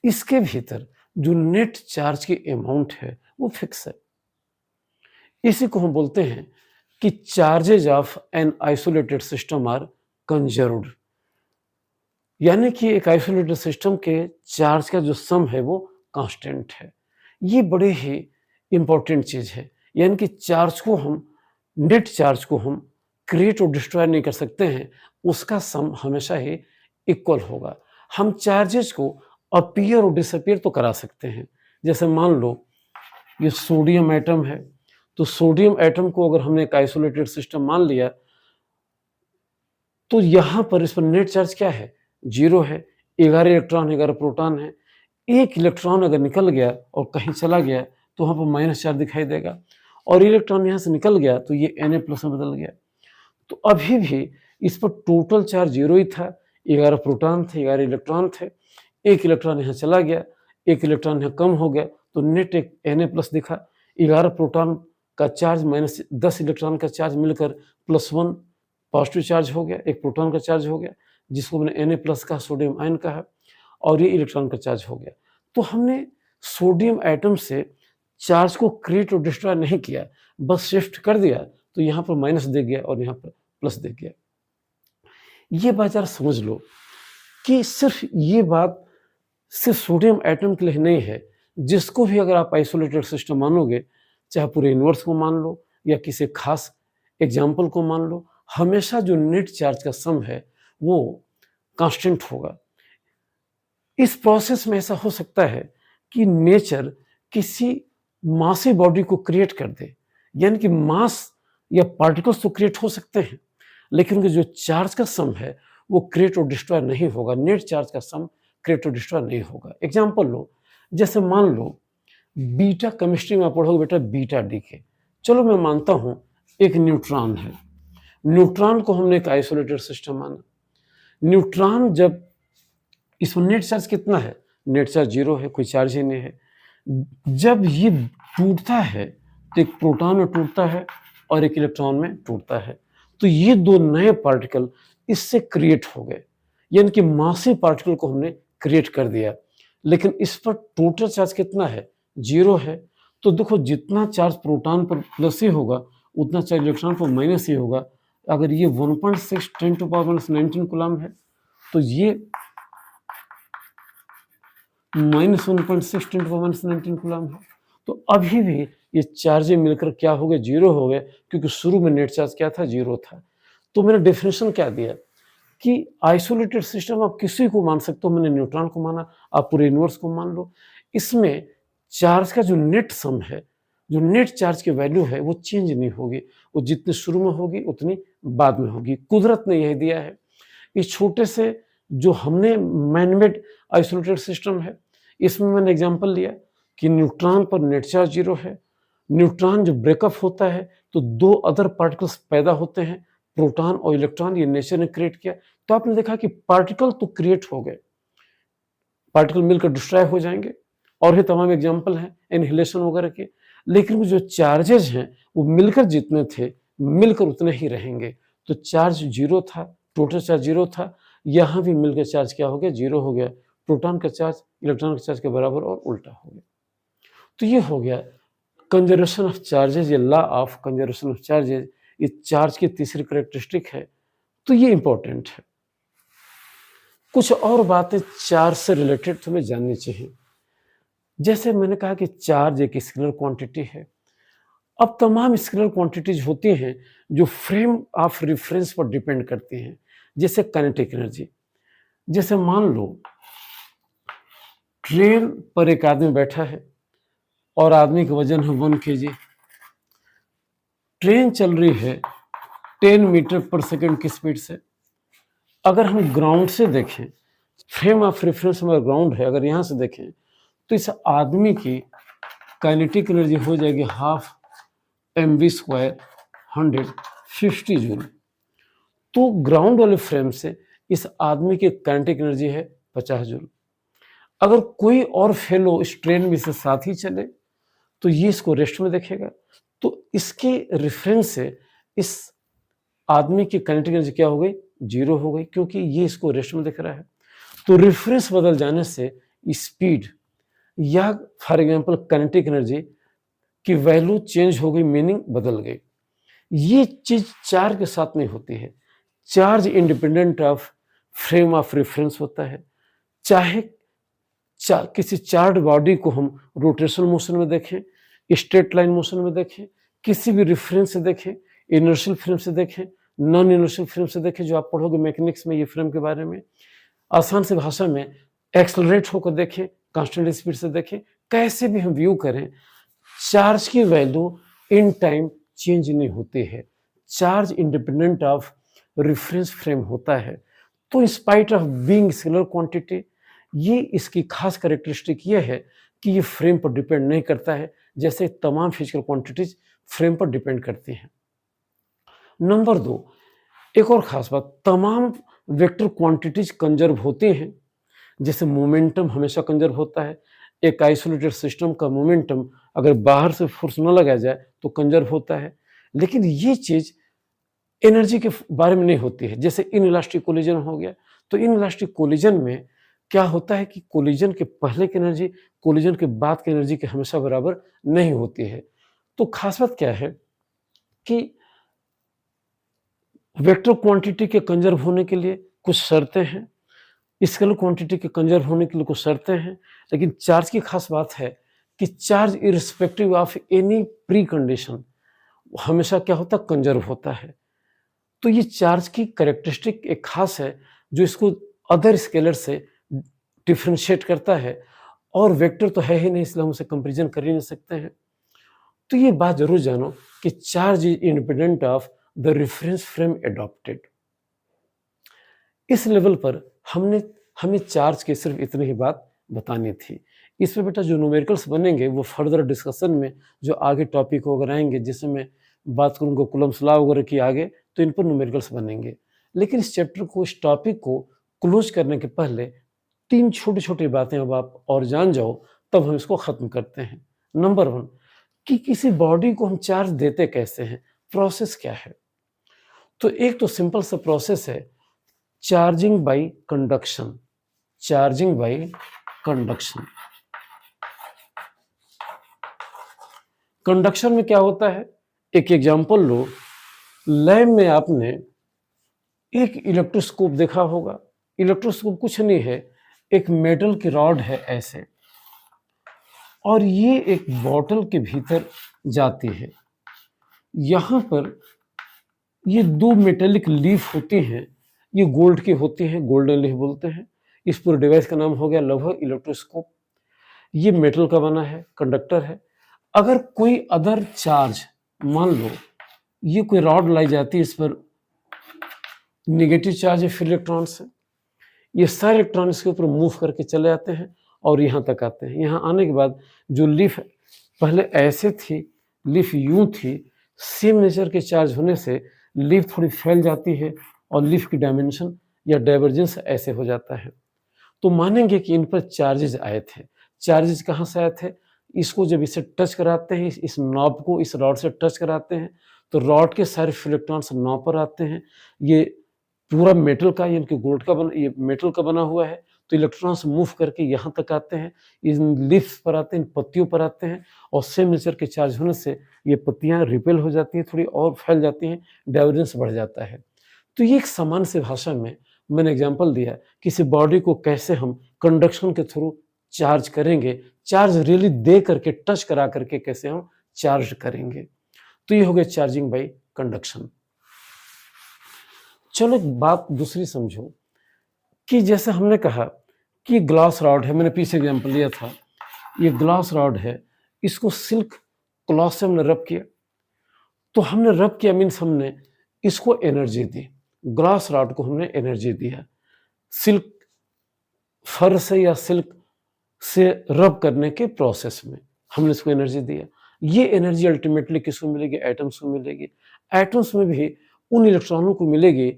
इसके भीतर जो नेट चार्ज की अमाउंट है वो फिक्स है। इसी को हम बोलते हैं कि charges of an isolated system are conserved, यानी कि एक आइसोलेटेड सिस्टम के चार्ज का जो सम है वो कांस्टेंट है। ये बड़े ही इंपॉर्टेंट चीज है, यानी कि चार्ज को हम, नेट चार्ज को हम क्रिएट और डिस्ट्रॉय नहीं कर सकते हैं, उसका सम हमेशा ही इक्वल होगा। हम चार्जेस को अपीयर और डिसअपीयर तो करा सकते हैं। जैसे मान लो ये सोडियम एटम है, तो सोडियम एटम को अगर हमने एक आइसोलेटेड सिस्टम मान लिया, तो यहां पर इस पर नेट चार्ज क्या है, 0 है। 11 इलेक्ट्रॉन 11 प्रोटॉन है। एक इलेक्ट्रॉन अगर निकल गया और कहीं चला गया तो वहां पर माइनस चार्ज दिखाई देगा, और इलेक्ट्रॉन यहां से निकल गया तो ये Na प्लस में बदल गया। तो अभी भी इस पर टोटल चार्ज 0 ही था। 11 प्रोटॉन थे, 11 इलेक्ट्रॉन थे। एक इलेक्ट्रॉन यहाँ चला गया, एक इलेक्ट्रॉन यहाँ कम हो गया, तो नेट एक Na प्लस दिखा। 11 प्रोटॉन का चार्ज माइनस 10 इलेक्ट्रॉन का चार्ज मिलकर +1 पॉजिटिव चार्ज हो गया, एक प्रोटॉन का चार्ज हो गया, जिसको मैंने Na प्लस का सोडियम आयन कहा, और ये इलेक्ट्रॉन का चार्ज हो गया। तो हमने सोडियम एटम से चार्ज को क्रिएट और डिस्ट्रॉय नहीं किया, बस शिफ्ट कर दिया, तो यहाँ पर माइनस दे गया और यहाँ पर प्लस दे गया। ये बात जरा समझ लो कि सिर्फ ये बात सिर्फ सोडियम एटम के लिए नहीं है। जिसको भी अगर आप आइसोलेटेड सिस्टम मानोगे, चाहे पूरे यूनिवर्स को मान लो या किसी खास एग्जाम्पल को मान लो, हमेशा जो नेट चार्ज का सम है वो कांस्टेंट होगा। इस प्रोसेस में ऐसा हो सकता है कि नेचर किसी मासी बॉडी को क्रिएट कर दे, यानी कि मास या पार्टिकल्स तो क्रिएट हो सकते हैं, लेकिन उनके जो चार्ज का सम है वो क्रिएट और डिस्ट्रॉय नहीं होगा। नेट चार्ज का सम क्रिएट और डिस्ट्रॉय नहीं होगा। एग्जाम्पल लो, जैसे मान लो बीटा, केमिस्ट्री में आप पढ़ोगे बेटा बीटा डीके। चलो मैं मानता हूं एक न्यूट्रॉन है। न्यूट्रॉन को हमने एक आइसोलेटेड सिस्टम माना। न्यूट्रॉन जब, इसमें नेट चार्ज कितना है, नेट चार्ज 0 है, कोई चार्ज ही नहीं है। जब ये टूटता है तो एक प्रोटॉन में टूटता है और एक इलेक्ट्रॉन में टूटता है, तो ये दो नए पार्टिकल इससे क्रिएट हो गए, यानी कि मासी पार्टिकल को हमने क्रिएट कर दिया। लेकिन इस पर टोटल चार्ज कितना है, 0 है। तो देखो जितना चार्ज प्रोटॉन पर प्लस ही होगा उतना चार्ज इलेक्ट्रॉन पर माइनस ही होगा। अगर ये 1.6 × 10⁻19 कूलम है, तो ये -1.6 × 10⁻19 कूलम है। तो अभी भी ये चार्जें मिलकर क्या हो गए, 0 हो गए, क्योंकि शुरू में नेट चार्ज क्या था, 0 था। तो मैंने डेफिनेशन क्या दिया कि आइसोलेटेड सिस्टम आप किसी को मान सकते हो, मैंने न्यूट्रॉन को माना, आप पूरे यूनिवर्स को मान लो। इसमें चार्ज का जो नेट सम है, जो नेट चार्ज की वैल्यू है वो चेंज नहीं होगी, वो जितनी शुरू में होगी उतनी बाद में होगी। कुदरत ने यह दिया है। इस छोटे से जो हमने मैनमेड आइसोलेटेड सिस्टम है, इसमें मैंने एग्जांपल लिया कि न्यूट्रॉन पर नेट चार्ज 0 है। न्यूट्रॉन जब ब्रेकअप होता है तो 2 अदर पार्टिकल्स पैदा होते हैं, प्रोटॉन और इलेक्ट्रॉन, ये नेचर ने क्रिएट किया। तो आपने देखा कि पार्टिकल तो क्रिएट हो गए, पार्टिकल मिलकर डिस्ट्रॉय हो जाएंगे, और भी तमाम एग्जांपल हैं एनहिलेशन वगैरह के। लेकिन वो जो चार्जेज हैं वो मिलकर जितने थे मिलकर उतने ही रहेंगे। तो चार्ज 0 था, टोटल चार्ज 0 था, यहाँ भी मिलकर चार्ज क्या हो गया, 0 हो गया। प्रोटॉन का चार्ज इलेक्ट्रॉन के चार्ज के बराबर और उल्टा हो गया। तो ये हो गया कंजर्वेशन ऑफ चार्जेज, ये law of conservation of charges, ये चार्ज की तीसरी करेक्टरिस्टिक है। तो ये इंपॉर्टेंट है। कुछ और बातें चार्ज से रिलेटेड तुम्हें जाननी चाहिए। जैसे मैंने कहा कि चार्ज एक स्केलर क्वांटिटी है। अब तमाम स्केलर क्वांटिटीज होती हैं जो फ्रेम ऑफ रेफरेंस पर डिपेंड करती हैं, जैसे काइनेटिक एनर्जी। जैसे मान लो ट्रेन पर एक आदमी बैठा है और आदमी का वजन है 1 kg। ट्रेन चल रही है 10 मीटर पर सेकंड की स्पीड से। अगर हम ग्राउंड से देखें, फ्रेम ऑफ रेफरेंस हमारा ग्राउंड है, अगर यहाँ से देखें तो इस आदमी की काइनेटिक एनर्जी हो जाएगी 12 mv² 150 जूल। तो ग्राउंड वाले फ्रेम से इस आदमी की काइनेटिक एनर्जी है 50 जूल। अगर कोई और फेलो इस ट्रेन में से साथ ही चले तो ये इसको रेस्ट में देखेगा, तो इसके रेफरेंस से इस आदमी की काइनेटिक एनर्जी क्या हो गई, 0 हो गई, क्योंकि ये इसको रेस्ट में दिख रहा है। तो रेफरेंस बदल जाने से स्पीड या फॉर एग्जांपल काइनेटिक एनर्जी की वैल्यू चेंज हो गई, मीनिंग बदल गई। ये चीज चार्ज के साथ नहीं होती है। Charge independent of frame of reference होता है। चाहे किसी चार्ज बॉडी को हम रोटेशनल मोशन में देखें, स्ट्रेट लाइन मोशन में देखें, किसी भी रेफरेंस से देखें, इनर्शियल फ्रेम से देखें, नॉन इनर्शियल फ्रेम से देखें, जो आप पढ़ोगे मैकेनिक्स में ये फ्रेम के बारे में, आसान से भाषा में एक्सलरेट होकर देखें, कांस्टेंट स्पीड से देखें, कैसे भी हम व्यू करें, चार्ज की वैल्यू इन टाइम चेंज नहीं होती है। Charge independent of reference frame होता है। तो in spite of being scalar quantity, ये इसकी खास कैरेक्टरिस्टिक ये है कि ये फ्रेम पर डिपेंड नहीं करता है, जैसे तमाम फिजिकल क्वांटिटीज फ्रेम पर डिपेंड करती हैं। नंबर 2, एक और खास बात, तमाम वेक्टर क्वांटिटीज कंजर्व होती हैं। जैसे मोमेंटम हमेशा कंजर्व होता है। एक आइसोलेटेड सिस्टम का मोमेंटम अगर बाहर से फोर्स न लगाया जाए तो कंजर्व होता है। लेकिन ये चीज एनर्जी के बारे में नहीं होती है। जैसे इनइलास्टिक कोलिजन हो गया, तो इनइलास्टिक कोलिजन में क्या होता है कि कोलिजन के पहले की एनर्जी कोलिजन के बाद की एनर्जी के हमेशा बराबर नहीं होती है। तो खास बात क्या है कि वेक्टर क्वांटिटी के कंजर्व होने के लिए कुछ शर्तें हैं, स्केलर क्वांटिटी के कंजर्व होने के लिए कुछ शर्तें हैं। लेकिन चार्ज की खास बात है कि charge irrespective of any pre condition हमेशा क्या होता है, कंजर्व होता है। तो ये चार्ज की कैरेक्टरिस्टिक एक खास है जो इसको अदर स्केलर से डिफ्रेंशिएट करता है। और वेक्टर तो है ही नहीं, इसलिए हम उसे कंपेरिजन कर ही नहीं सकते हैं। तो ये बात जरूर जानो कि charge is independent of the reference frame adopted. इस लेवल पर हमें चार्ज के सिर्फ इतनी ही बात बतानी थी। इसमें बेटा जो न्यूमेरिकल्स बनेंगे वो फर्दर डिस्कशन में जो आगे टॉपिक वगैरह आएंगे, जिसमें मैं बात करूँगा कूलम्ब्स लॉ वगैरह की आगे, तो इन पर न्यूमेरिकल्स बनेंगे। लेकिन इस चैप्टर को, इस टॉपिक को क्लोज करने के पहले 3 छोटी छोटी बातें अब आप और जान जाओ, तब हम इसको ख़त्म करते हैं। नंबर 1 कि किसी बॉडी को हम चार्ज देते कैसे हैं, प्रोसेस क्या है। तो एक तो सिंपल सा प्रोसेस है, charging by conduction. Charging by conduction. Conduction में क्या होता है, एक एग्जांपल लो। लैब में आपने एक इलेक्ट्रोस्कोप देखा होगा। इलेक्ट्रोस्कोप कुछ नहीं है, एक मेटल की रॉड है ऐसे, और ये एक बॉटल के भीतर जाती है। यहां पर ये दो मेटेलिक लीफ होती हैं, ये गोल्ड की होती हैं, गोल्डन लीफ बोलते हैं। इस पूरे डिवाइस का नाम हो गया लौह इलेक्ट्रोस्कोप। ये मेटल का बना है, कंडक्टर है। अगर कोई अदर चार्ज, मान लो ये कोई रॉड लाई जाती है, इस पर नेगेटिव चार्ज है, फिर इलेक्ट्रॉन्स है, ये सारे इलेक्ट्रॉन इसके ऊपर मूव करके चले जाते हैं और यहाँ तक आते हैं। यहाँ आने के बाद जो लीफ पहले ऐसे थी, लीफ यूं थी, सेम नेचर के चार्ज होने से लीफ थोड़ी फैल जाती है और लीफ की डायमेंशन या डाइवर्जेंस ऐसे हो जाता है। तो मानेंगे कि इन पर चार्जेज आए थे। चार्जेज कहाँ से आए थे? इसको जब इसे टच कराते हैं, इस नॉब को इस रॉड से टच कराते हैं, तो रॉड के सारे इलेक्ट्रॉन्स नॉब पर आते हैं। ये पूरा मेटल का, यानी कि गोल्ड का बना, ये मेटल का बना हुआ है, तो इलेक्ट्रॉन्स मूव करके यहाँ तक आते हैं, इन लीफ पर आते हैं, इन पत्तियों पर आते हैं, और सेम नेचर के चार्ज होने से ये पत्तियाँ रिपेल हो जाती हैं, थोड़ी और फैल जाती हैं, डाइवर्जेंस बढ़ जाता है। तो ये एक सामान्य से भाषा में मैंने एग्जाम्पल दिया, किसी बॉडी को कैसे हम कंडक्शन के थ्रू चार्ज करेंगे, चार्ज रियली दे करके, टच करा करके कैसे हम चार्ज करेंगे। तो ये हो गया चार्जिंग बाय कंडक्शन। चलो एक बात दूसरी समझो कि जैसे हमने कहा कि ग्लास रॉड है, मैंने पीछे एग्जाम्पल लिया था, ये ग्लास रॉड है, इसको सिल्क क्लॉथ से हमने रब किया, तो हमने रब किया मीन्स हमने इसको एनर्जी दी, ग्लास रॉड को हमने एनर्जी दिया। सिल्क फर से या सिल्क से रब करने के प्रोसेस में हमने इसको एनर्जी दिया। ये एनर्जी अल्टीमेटली किसको मिलेगी? एटम्स को मिलेगी। एटम्स में भी उन इलेक्ट्रॉनों को मिलेगी,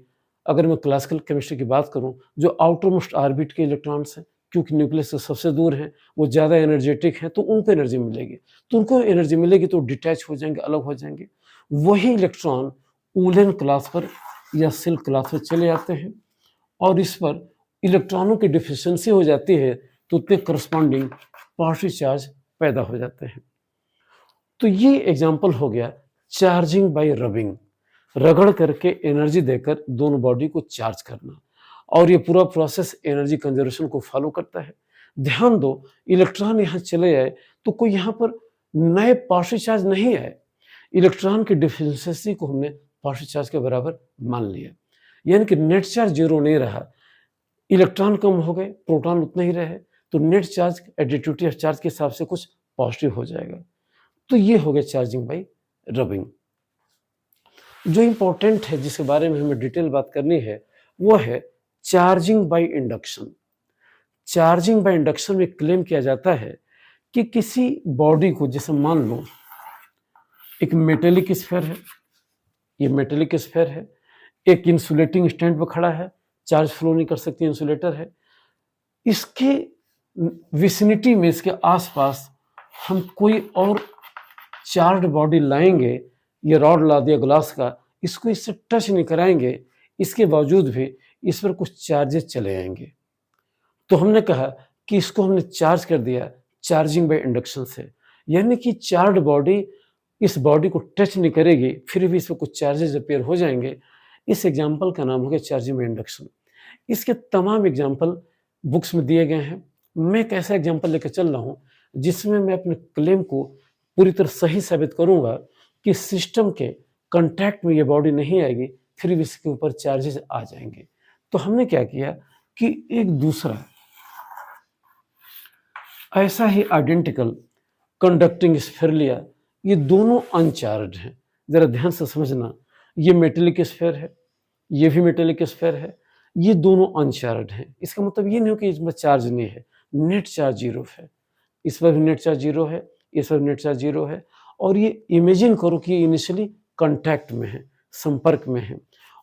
अगर मैं क्लासिकल केमिस्ट्री की बात करूं, जो आउटर मोस्ट ऑर्बिट के इलेक्ट्रॉन्स हैं, क्योंकि न्यूक्लियस से सबसे दूर हैं, वो ज़्यादा एनर्जेटिक हैं, तो उनको एनर्जी मिलेगी। तो उनको एनर्जी मिलेगी तो डिटैच हो जाएंगे, अलग हो जाएंगे। वही इलेक्ट्रॉन वूलन क्लॉथ पर या सिल्क क्लॉथ पर चले जाते हैं और इस पर इलेक्ट्रॉनों की डिफिशियंसी हो जाती है, तो उतने करस्पॉन्डिंग पॉजिटिव चार्ज पैदा हो जाते हैं। तो ये एग्जाम्पल हो गया चार्जिंग बाय रबिंग, रगड़ करके एनर्जी देकर दोनों बॉडी को चार्ज करना, और ये पूरा प्रोसेस एनर्जी कंजर्वेशन को फॉलो करता है। ध्यान दो, इलेक्ट्रॉन यहाँ चले आए तो कोई यहाँ पर नए पॉजिटिव चार्ज नहीं आए, इलेक्ट्रॉन की डिफिशियंसी को हमने पॉजिटिव चार्ज के बराबर मान लिया, यानी कि नेट चार्ज जीरो नहीं रहा, इलेक्ट्रॉन कम हो गए, प्रोटॉन उतने ही रहे, तो net charge additivity of charge के हिसाब से कुछ पॉजिटिव हो जाएगा। तो ये हो गया चार्जिंग बाय रबिंग। जो इंपॉर्टेंट है, जिसके बारे में हमें डिटेल बात करनी है, वो है charging by induction. Charging by induction में क्लेम किया जाता है कि किसी बॉडी को, जैसे मान लो एक मेटेलिक स्फीयर है, ये मेटेलिक स्फीयर है, एक इंसुलेटिंग स्टैंड पर खड़ा है, चार्ज फ्लो नहीं कर सकती, इंसुलेटर है, इसके विसिनिटी में, इसके आसपास हम कोई और चार्ज बॉडी लाएंगे, ये रॉड ला दिया ग्लास का, इसको इससे टच नहीं कराएंगे, इसके बावजूद भी इस पर कुछ चार्जेस चले आएंगे। तो हमने कहा कि इसको हमने चार्ज कर दिया चार्जिंग बाय इंडक्शन से, यानी कि चार्ज बॉडी इस बॉडी को टच नहीं करेगी, फिर भी इस पर कुछ चार्जेस अपेयर हो जाएंगे। इस एग्जाम्पल का नाम हो गया चार्जिंग बाय इंडक्शन। इसके तमाम एग्जाम्पल बुक्स में दिए गए हैं। मैं एक ऐसा एग्जाम्पल लेकर चल रहा हूँ जिसमें मैं अपने क्लेम को पूरी तरह सही साबित करूंगा कि सिस्टम के कांटेक्ट में ये बॉडी नहीं आएगी, फिर भी इसके ऊपर चार्जेस आ जाएंगे। तो हमने क्या किया कि एक दूसरा ऐसा ही आइडेंटिकल कंडक्टिंग स्फीयर लिया, ये दोनों अनचार्ज हैं, जरा ध्यान से समझना, ये मेटेलिक स्फीयर है, ये भी मेटेलिक स्फीयर है, ये दोनों अनचार्ज हैं। इसका मतलब ये नहीं हो कि इसमें चार्ज नहीं है, नेट चार्ज जीरो है, इस पर भी नेट चार्ज जीरो है, इस पर नेट चार्ज जीरो है, और ये इमेजिन करो कि इनिशियली कांटेक्ट में है, संपर्क में है,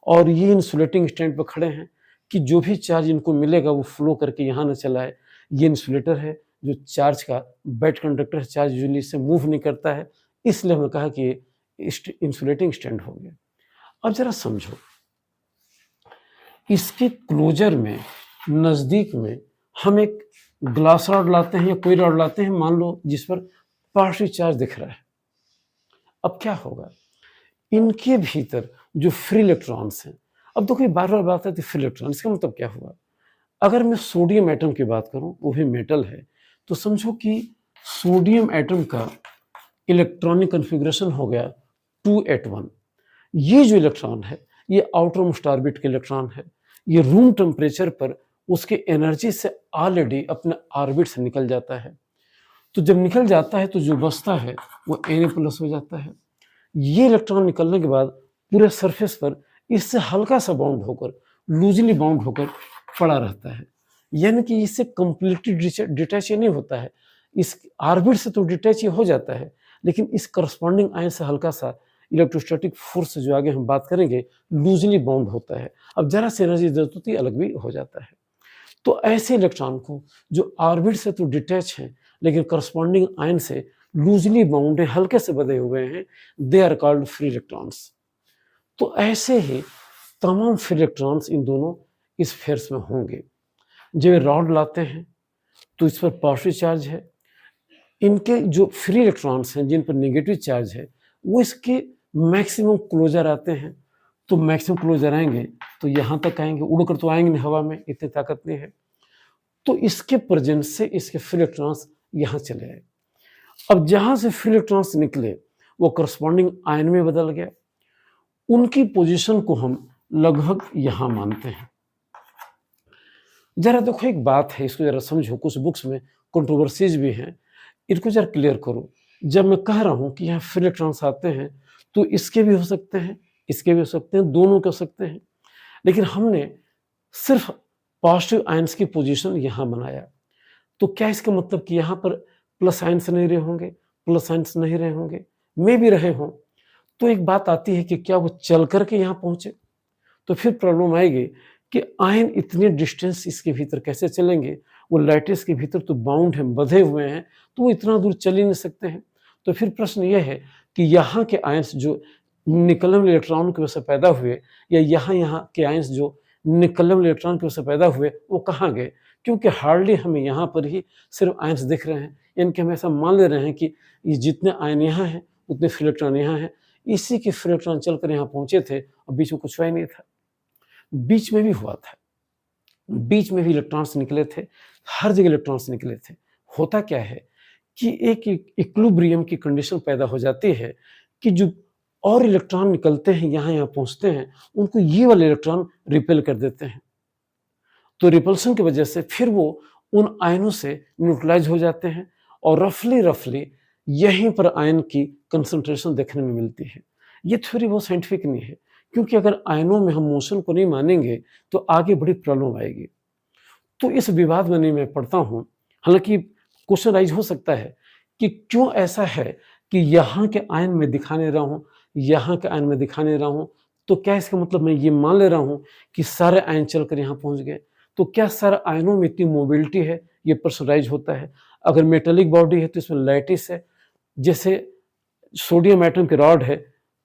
और ये इंसुलेटिंग स्टैंड पर खड़े हैं कि जो भी चार्ज इनको मिलेगा वो फ्लो करके यहाँ न चला है। ये इंसुलेटर है जो चार्ज का बैड कंडक्टर, चार्ज यूजली इससे मूव नहीं करता है, इसलिए हमने कहा कि ये इंसुलेटिंग स्टैंड हो गया। अब जरा समझो, इसके क्लोजर में, नज़दीक में हम एक ग्लास रॉड लाते हैं या कोई रॉड लाते हैं, मान लो जिस पर पॉजिटिव चार्ज दिख रहा है। अब क्या होगा, इनके भीतर जो फ्री इलेक्ट्रॉन्स हैं, अब तो कोई बार बार बात आती है फ्री इलेक्ट्रॉन, इसका मतलब क्या हुआ? अगर मैं सोडियम एटम की बात करूं, वो भी मेटल है, तो समझो कि सोडियम एटम का इलेक्ट्रॉनिक कन्फिग्रेशन हो गया 281, ये जो इलेक्ट्रॉन है, ये आउटर मोस्ट ऑर्बिट के इलेक्ट्रॉन है। ये रूम टेम्परेचर पर उसके एनर्जी से ऑलरेडी अपने ऑर्बिट से निकल जाता है। तो जब निकल जाता है तो जो बचता है वो Na+ हो जाता है। ये इलेक्ट्रॉन निकलने के बाद पूरे सरफेस पर इससे हल्का सा बाउंड होकर, लूजली बाउंड होकर पड़ा रहता है। यानी कि इससे कंप्लीटली डिटैच नहीं होता है। इस ऑर्बिट से तो डिटैच हो जाता है, लेकिन इस करस्पॉन्डिंग आयन से हल्का सा इलेक्ट्रोस्टैटिक फोर्स से जो आगे हम बात करेंगे लूजली बाउंड होता है। अब जरा सी एनर्जी जरूरत होती है, अलग भी हो जाता है। तो ऐसे इलेक्ट्रॉन को जो ऑर्बिट से तो डिटैच हैं लेकिन करस्पॉन्डिंग आयन से लूजली बाउंड है, हल्के से बंधे हुए हैं, they are called free electrons. तो ऐसे ही तमाम फ्री इलेक्ट्रॉन्स इन दोनों स्फीयर्स में होंगे। जब रॉड लाते हैं तो इस पर पॉजिटिव चार्ज है, इनके जो फ्री इलेक्ट्रॉन्स हैं जिन पर नेगेटिव चार्ज है वो इसके मैक्सिमम क्लोजर आते हैं। तो मैक्सिमम क्लोजर आएंगे तो यहाँ तक आएंगे, उड़कर तो आएंगे नहीं, हवा में इतनी ताकत नहीं है। तो इसके प्रेजेंस से इसके फ्री इलेक्ट्रॉन्स यहाँ चले आए। अब जहाँ से फ्री इलेक्ट्रॉन्स निकले वो करस्पॉन्डिंग आयन में बदल गया। उनकी पोजीशन को हम लगभग यहाँ मानते हैं। जरा देखो, एक बात है, इसको जरा समझो, कुछ बुक्स में कंट्रोवर्सीज भी हैं, इनको जरा क्लियर करो। जब मैं कह रहा हूँ कि यहाँ फ्री इलेक्ट्रॉन्स आते हैं तो इसके भी हो सकते हैं, इसके भी हो सकते हैं, दोनों के हो सकते हैं, लेकिन हमने सिर्फ पॉजिटिव आयंस की पोजीशन यहाँ बनाया। तो क्या इसका मतलब कि यहाँ पर प्लस आयंस नहीं रहे होंगे, प्लस आयंस नहीं रहे होंगे, मे भी रहे हों। तो एक बात आती है कि क्या वो चल करके यहाँ पहुँचे? तो फिर प्रॉब्लम आएगी कि आयन इतने डिस्टेंस इसके भीतर कैसे चलेंगे? वो लैटिस के भीतर तो बाउंड हैं, बंधे हुए हैं, तो वो इतना दूर चल ही नहीं सकते हैं। तो फिर प्रश्न ये है कि यहाँ के आयंस जो निकलने वाले इलेक्ट्रॉन की वजह से पैदा हुए, या यहाँ के आयंस जो निकलने वाले इलेक्ट्रॉन की वजह से पैदा हुए, वो कहाँ गए? क्योंकि हार्डली हमें यहाँ पर ही सिर्फ आयंस दिख रहे हैं, यानी कि हम ऐसा मान ले रहे हैं कि ये जितने आयन यहाँ हैं उतने फ्री इलेक्ट्रॉन यहाँ हैं। इसी के फ्री इलेक्ट्रॉन चलकर यहाँ पहुँचे थे और बीच में कुछ हुआ ही नहीं था। बीच में भी हुआ था, बीच में भी इलेक्ट्रॉन्स निकले थे, हर जगह इलेक्ट्रॉन्स निकले थे। होता क्या है कि एक इक्विलिब्रियम की कंडीशन पैदा हो जाती है कि जो और इलेक्ट्रॉन निकलते हैं, यहाँ पहुँचते हैं, उनको ये वाले इलेक्ट्रॉन रिपेल कर देते हैं। तो रिपल्सन की वजह से फिर वो उन आयनों से न्यूट्रलाइज हो जाते हैं और रफली यहीं पर आयन की कंसंट्रेशन देखने में मिलती है। ये थ्योरी बहुत साइंटिफिक नहीं है, क्योंकि अगर आयनों में हम मोशन को नहीं मानेंगे तो आगे बड़ी प्रॉब्लम आएगी। तो इस विवाद में नहीं मैं पढ़ता हूँ। हालांकि क्वेश्चन राइज हो सकता है कि क्यों ऐसा है कि यहाँ के आयन में दिखा नहीं रहा हूँ, यहाँ के आयन में दिखा नहीं रहा हूँ, तो क्या इसका मतलब मैं ये मान ले रहा हूँ कि सारे आयन चलकर यहाँ पहुँच गए? तो क्या सारे आयनों में इतनी मोबिलिटी है? ये प्रश्न राइज होता है। अगर मेटेलिक बॉडी है तो इसमें लैटिस है, जैसे सोडियम एटम की रॉड है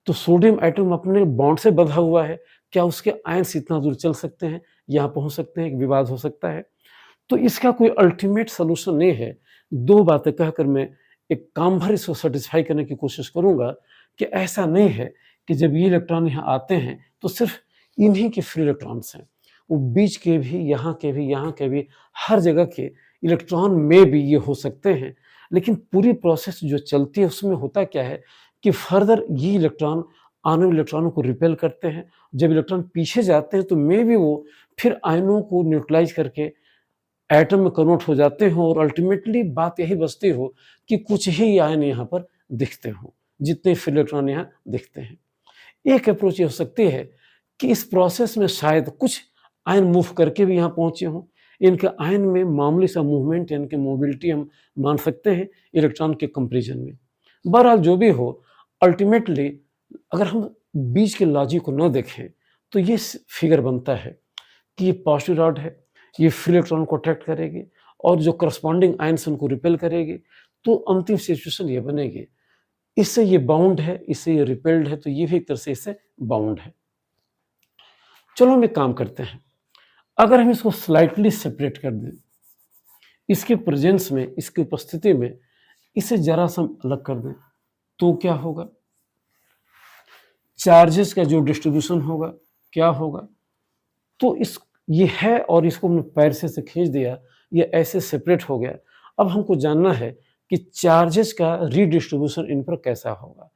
तो सोडियम एटम अपने बॉन्ड से बंधा हुआ है, क्या उसके आयंस इतना दूर चल सकते हैं, यहाँ पहुँच सकते हैं? एक विवाद हो सकता है। तो इसका कोई अल्टीमेट सोल्यूशन नहीं है। दो बातें कहकर मैं एक काम भर इसको सेटिस्फाई करने की कोशिश करूँगा कि ऐसा नहीं है कि जब ये इलेक्ट्रॉन यहाँ आते हैं तो सिर्फ इन्हीं के फ्री इलेक्ट्रॉन्स हैं। वो बीच के भी, यहाँ के भी, यहाँ के भी, हर जगह के इलेक्ट्रॉन में भी ये हो सकते हैं। लेकिन पूरी प्रोसेस जो चलती है उसमें होता क्या है कि फर्दर ये इलेक्ट्रॉन आने वाले इलेक्ट्रॉनों को रिपेल करते हैं। जब इलेक्ट्रॉन पीछे जाते हैं तो मे भी वो फिर आयनों को न्यूट्रलाइज करके एटम में कन्वर्ट हो जाते हो और अल्टीमेटली बात यही बचती हो कि कुछ ही आयन यहाँ पर दिखते हो, जितने फ्री इलेक्ट्रॉन यहाँ दिखते हैं। एक अप्रोच ये हो सकती है कि इस प्रोसेस में शायद कुछ आयन मूव करके भी यहाँ पहुँचे हों। इनके आयन में मामूली सा मूवमेंट यानी कि मोबिलिटी हम मान सकते हैं इलेक्ट्रॉन के कंपैरिजन में। बहरहाल जो भी हो, अल्टीमेटली अगर हम बीच के लॉजिक को न देखें तो ये फिगर बनता है कि ये पॉजिटिव रॉड है, ये फ्री इलेक्ट्रॉन को अट्रैक्ट करेगी और जो करस्पॉन्डिंग आयन्स उनको रिपेल करेगी, तो अंतिम सिचुएशन ये बनेगी। इससे ये बाउंड है, इससे ये रिपेल्ड है, तो ये भी एक तरह से इससे बाउंड है। चलो हम एक काम करते हैं, अगर हम इसको स्लाइटली सेपरेट कर दें, इसके प्रेजेंस में, इसकी उपस्थिति में इसे जरा सा अलग कर दें, तो क्या होगा? चार्जेस का जो डिस्ट्रीब्यूशन होगा क्या होगा? तो ये है और इसको हमने पैर से खींच दिया, ये ऐसे सेपरेट हो गया। अब हमको जानना है कि चार्जेस का रीडिस्ट्रीब्यूशन इन पर कैसा होगा।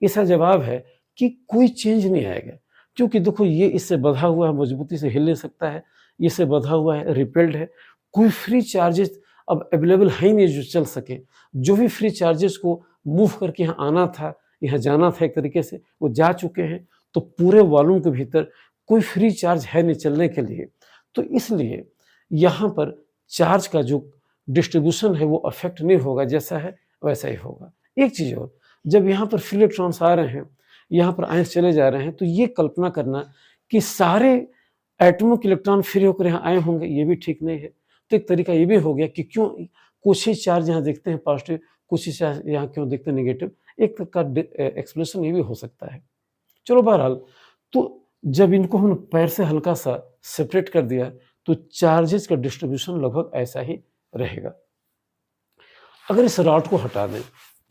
इसका जवाब है कि कोई चेंज नहीं आएगा, क्योंकि देखो ये इससे बंधा हुआ है, मजबूती से हिल नहीं सकता है, इससे बंधा हुआ है, रिपेल्ड है, कोई फ्री चार्जेस अब अवेलेबल है ही नहीं जो चल सके। जो भी फ्री चार्जेस को मूव करके यहाँ आना था, यहाँ जाना था एक तरीके से, वो जा चुके हैं। तो पूरे वॉल्यूम के भीतर कोई फ्री चार्ज है नहीं चलने के लिए। तो इसलिए यहाँ पर चार्ज का जो डिस्ट्रीब्यूशन है वो अफेक्ट नहीं होगा, जैसा है वैसा ही होगा। एक चीज़ और, जब यहाँ पर फ्री इलेक्ट्रॉन्स आ रहे हैं, यहाँ पर आयंस चले जा रहे हैं, तो ये कल्पना करना कि सारे एटमों के इलेक्ट्रॉन फ्री होकर यहाँ आए होंगे, ये भी ठीक नहीं है। तो एक तरीका ये भी हो गया कि क्यों कुछ ही चार्ज यहाँ देखते हैं पॉजिटिव, कुछ ही चार्ज यहाँ क्यों देखते हैं नेगेटिव। एक का एक्सप्लेनेशन ये भी हो सकता है। चलो बहरहाल, तो जब इनको हमने पैर से हल्का सा सेपरेट कर दिया तो चार्जेस का डिस्ट्रीब्यूशन लगभग ऐसा ही रहेगा। अगर इस रॉड को हटा दें,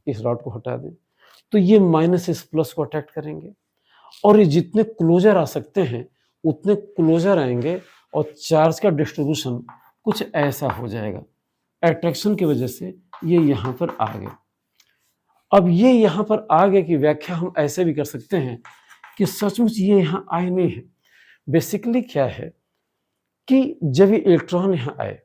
इस रॉड को हटा दें, तो ये माइनस इस प्लस को अट्रैक्ट करेंगे और ये जितने क्लोजर आ सकते हैं उतने क्लोजर आएंगे और चार्ज का डिस्ट्रीब्यूशन कुछ ऐसा हो जाएगा। अट्रैक्शन की वजह से ये यहाँ पर आ गए। अब ये यहाँ पर आ गए की व्याख्या हम ऐसे भी कर सकते हैं कि सचमुच ये यहाँ आए नहीं है। बेसिकली क्या है कि जब ये इलेक्ट्रॉन यहाँ आए,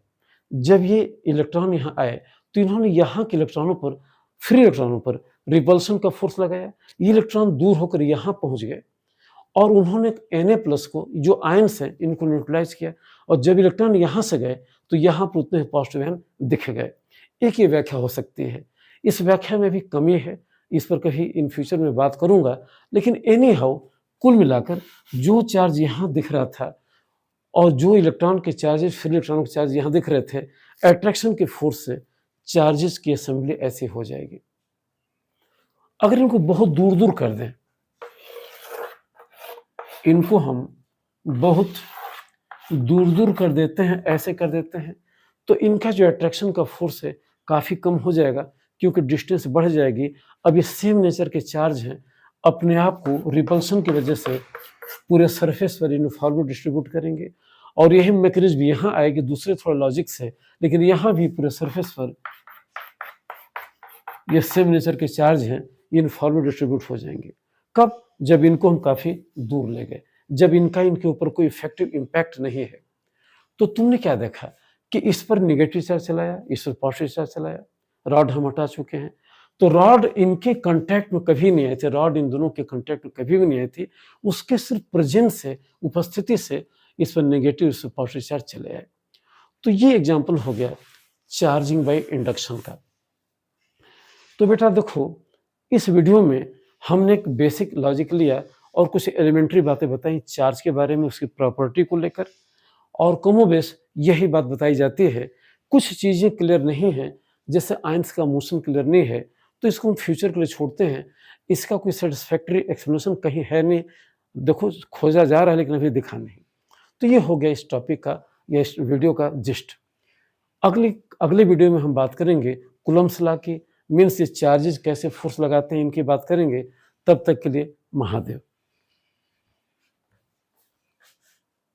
जब ये इलेक्ट्रॉन यहाँ आए तो इन्होंने यहाँ के इलेक्ट्रॉनों पर, फ्री इलेक्ट्रॉनों पर रिपल्शन का फोर्स लगाया। ये इलेक्ट्रॉन दूर होकर यहाँ पहुँच गए और उन्होंने Na+ को, जो आयंस हैं, इनको न्यूट्रलाइज किया और जब इलेक्ट्रॉन यहाँ से गए तो यहाँ पर उतने पॉजिटिव आयन दिख गए। एक ये व्याख्या हो सकती है। इस व्याख्या में भी कमी है, इस पर कभी इन फ्यूचर में बात करूँगा। लेकिन एनी हाउ, कुल मिलाकर जो चार्ज यहाँ दिख रहा था और जो इलेक्ट्रॉन के चार्जेस, फ्री इलेक्ट्रॉन के चार्ज यहाँ दिख रहे थे, अट्रैक्शन के फोर्स से चार्जेस की असेंबली ऐसी हो जाएगी। अगर इनको बहुत दूर दूर कर दें, इनको हम बहुत दूर दूर कर देते हैं, ऐसे कर देते हैं, तो इनका जो अट्रैक्शन का फोर्स है काफ़ी कम हो जाएगा, क्योंकि डिस्टेंस बढ़ जाएगी। अब ये सेम नेचर के चार्ज हैं, अपने आप को रिपल्शन की वजह से पूरे सरफेस पर यूनिफॉर्मली डिस्ट्रीब्यूट करेंगे और यही मैकेनिज्म यहाँ आएगी दूसरे थोड़ा लॉजिक से, लेकिन यहाँ भी पूरे सरफेस पर ये सेम नेचर के चार्ज हैं, यूनिफॉर्मली डिस्ट्रीब्यूट हो जाएंगे। कब? जब इनको हम काफ़ी दूर ले गए, जब इनके ऊपर कोई इफेक्टिव इम्पैक्ट नहीं है। तो तुमने क्या देखा कि इस पर नेगेटिव चार्ज चलाया, इस पर पॉजिटिव चार्ज चलाया, रॉड हम हटा चुके हैं। तो रॉड इनके कांटेक्ट में कभी नहीं आए थे, रॉड इन दोनों के कांटेक्ट में कभी भी नहीं आई थी। उसके सिर्फ प्रेजेंस से, उपस्थिति से इस पर नेगेटिव, इस पर पॉजिटिव चार्ज चले आए। तो ये एग्जाम्पल हो गया चार्जिंग बाय इंडक्शन का। तो बेटा देखो, इस वीडियो में हमने एक बेसिक लॉजिक लिया और कुछ एलिमेंट्री बातें बताई चार्ज के बारे में, उसकी प्रॉपर्टी को लेकर, और कमोबेश यही बात बताई जाती है। कुछ चीज़ें क्लियर नहीं हैं, जैसे आयंस का मोशन क्लियर नहीं है, तो इसको हम फ्यूचर के लिए छोड़ते हैं। इसका कोई सेटिस्फैक्ट्री एक्सप्लेनेशन कहीं है नहीं, देखो खोजा जा रहा है लेकिन अभी दिखा नहीं। तो ये हो गया इस टॉपिक का या इस वीडियो का जिस्ट। अगले वीडियो में हम बात करेंगे कूलम्ब्स लॉ की, मीन्स ये चार्जेस कैसे फोर्स लगाते हैं इनकी बात करेंगे। तब तक के लिए महादेव।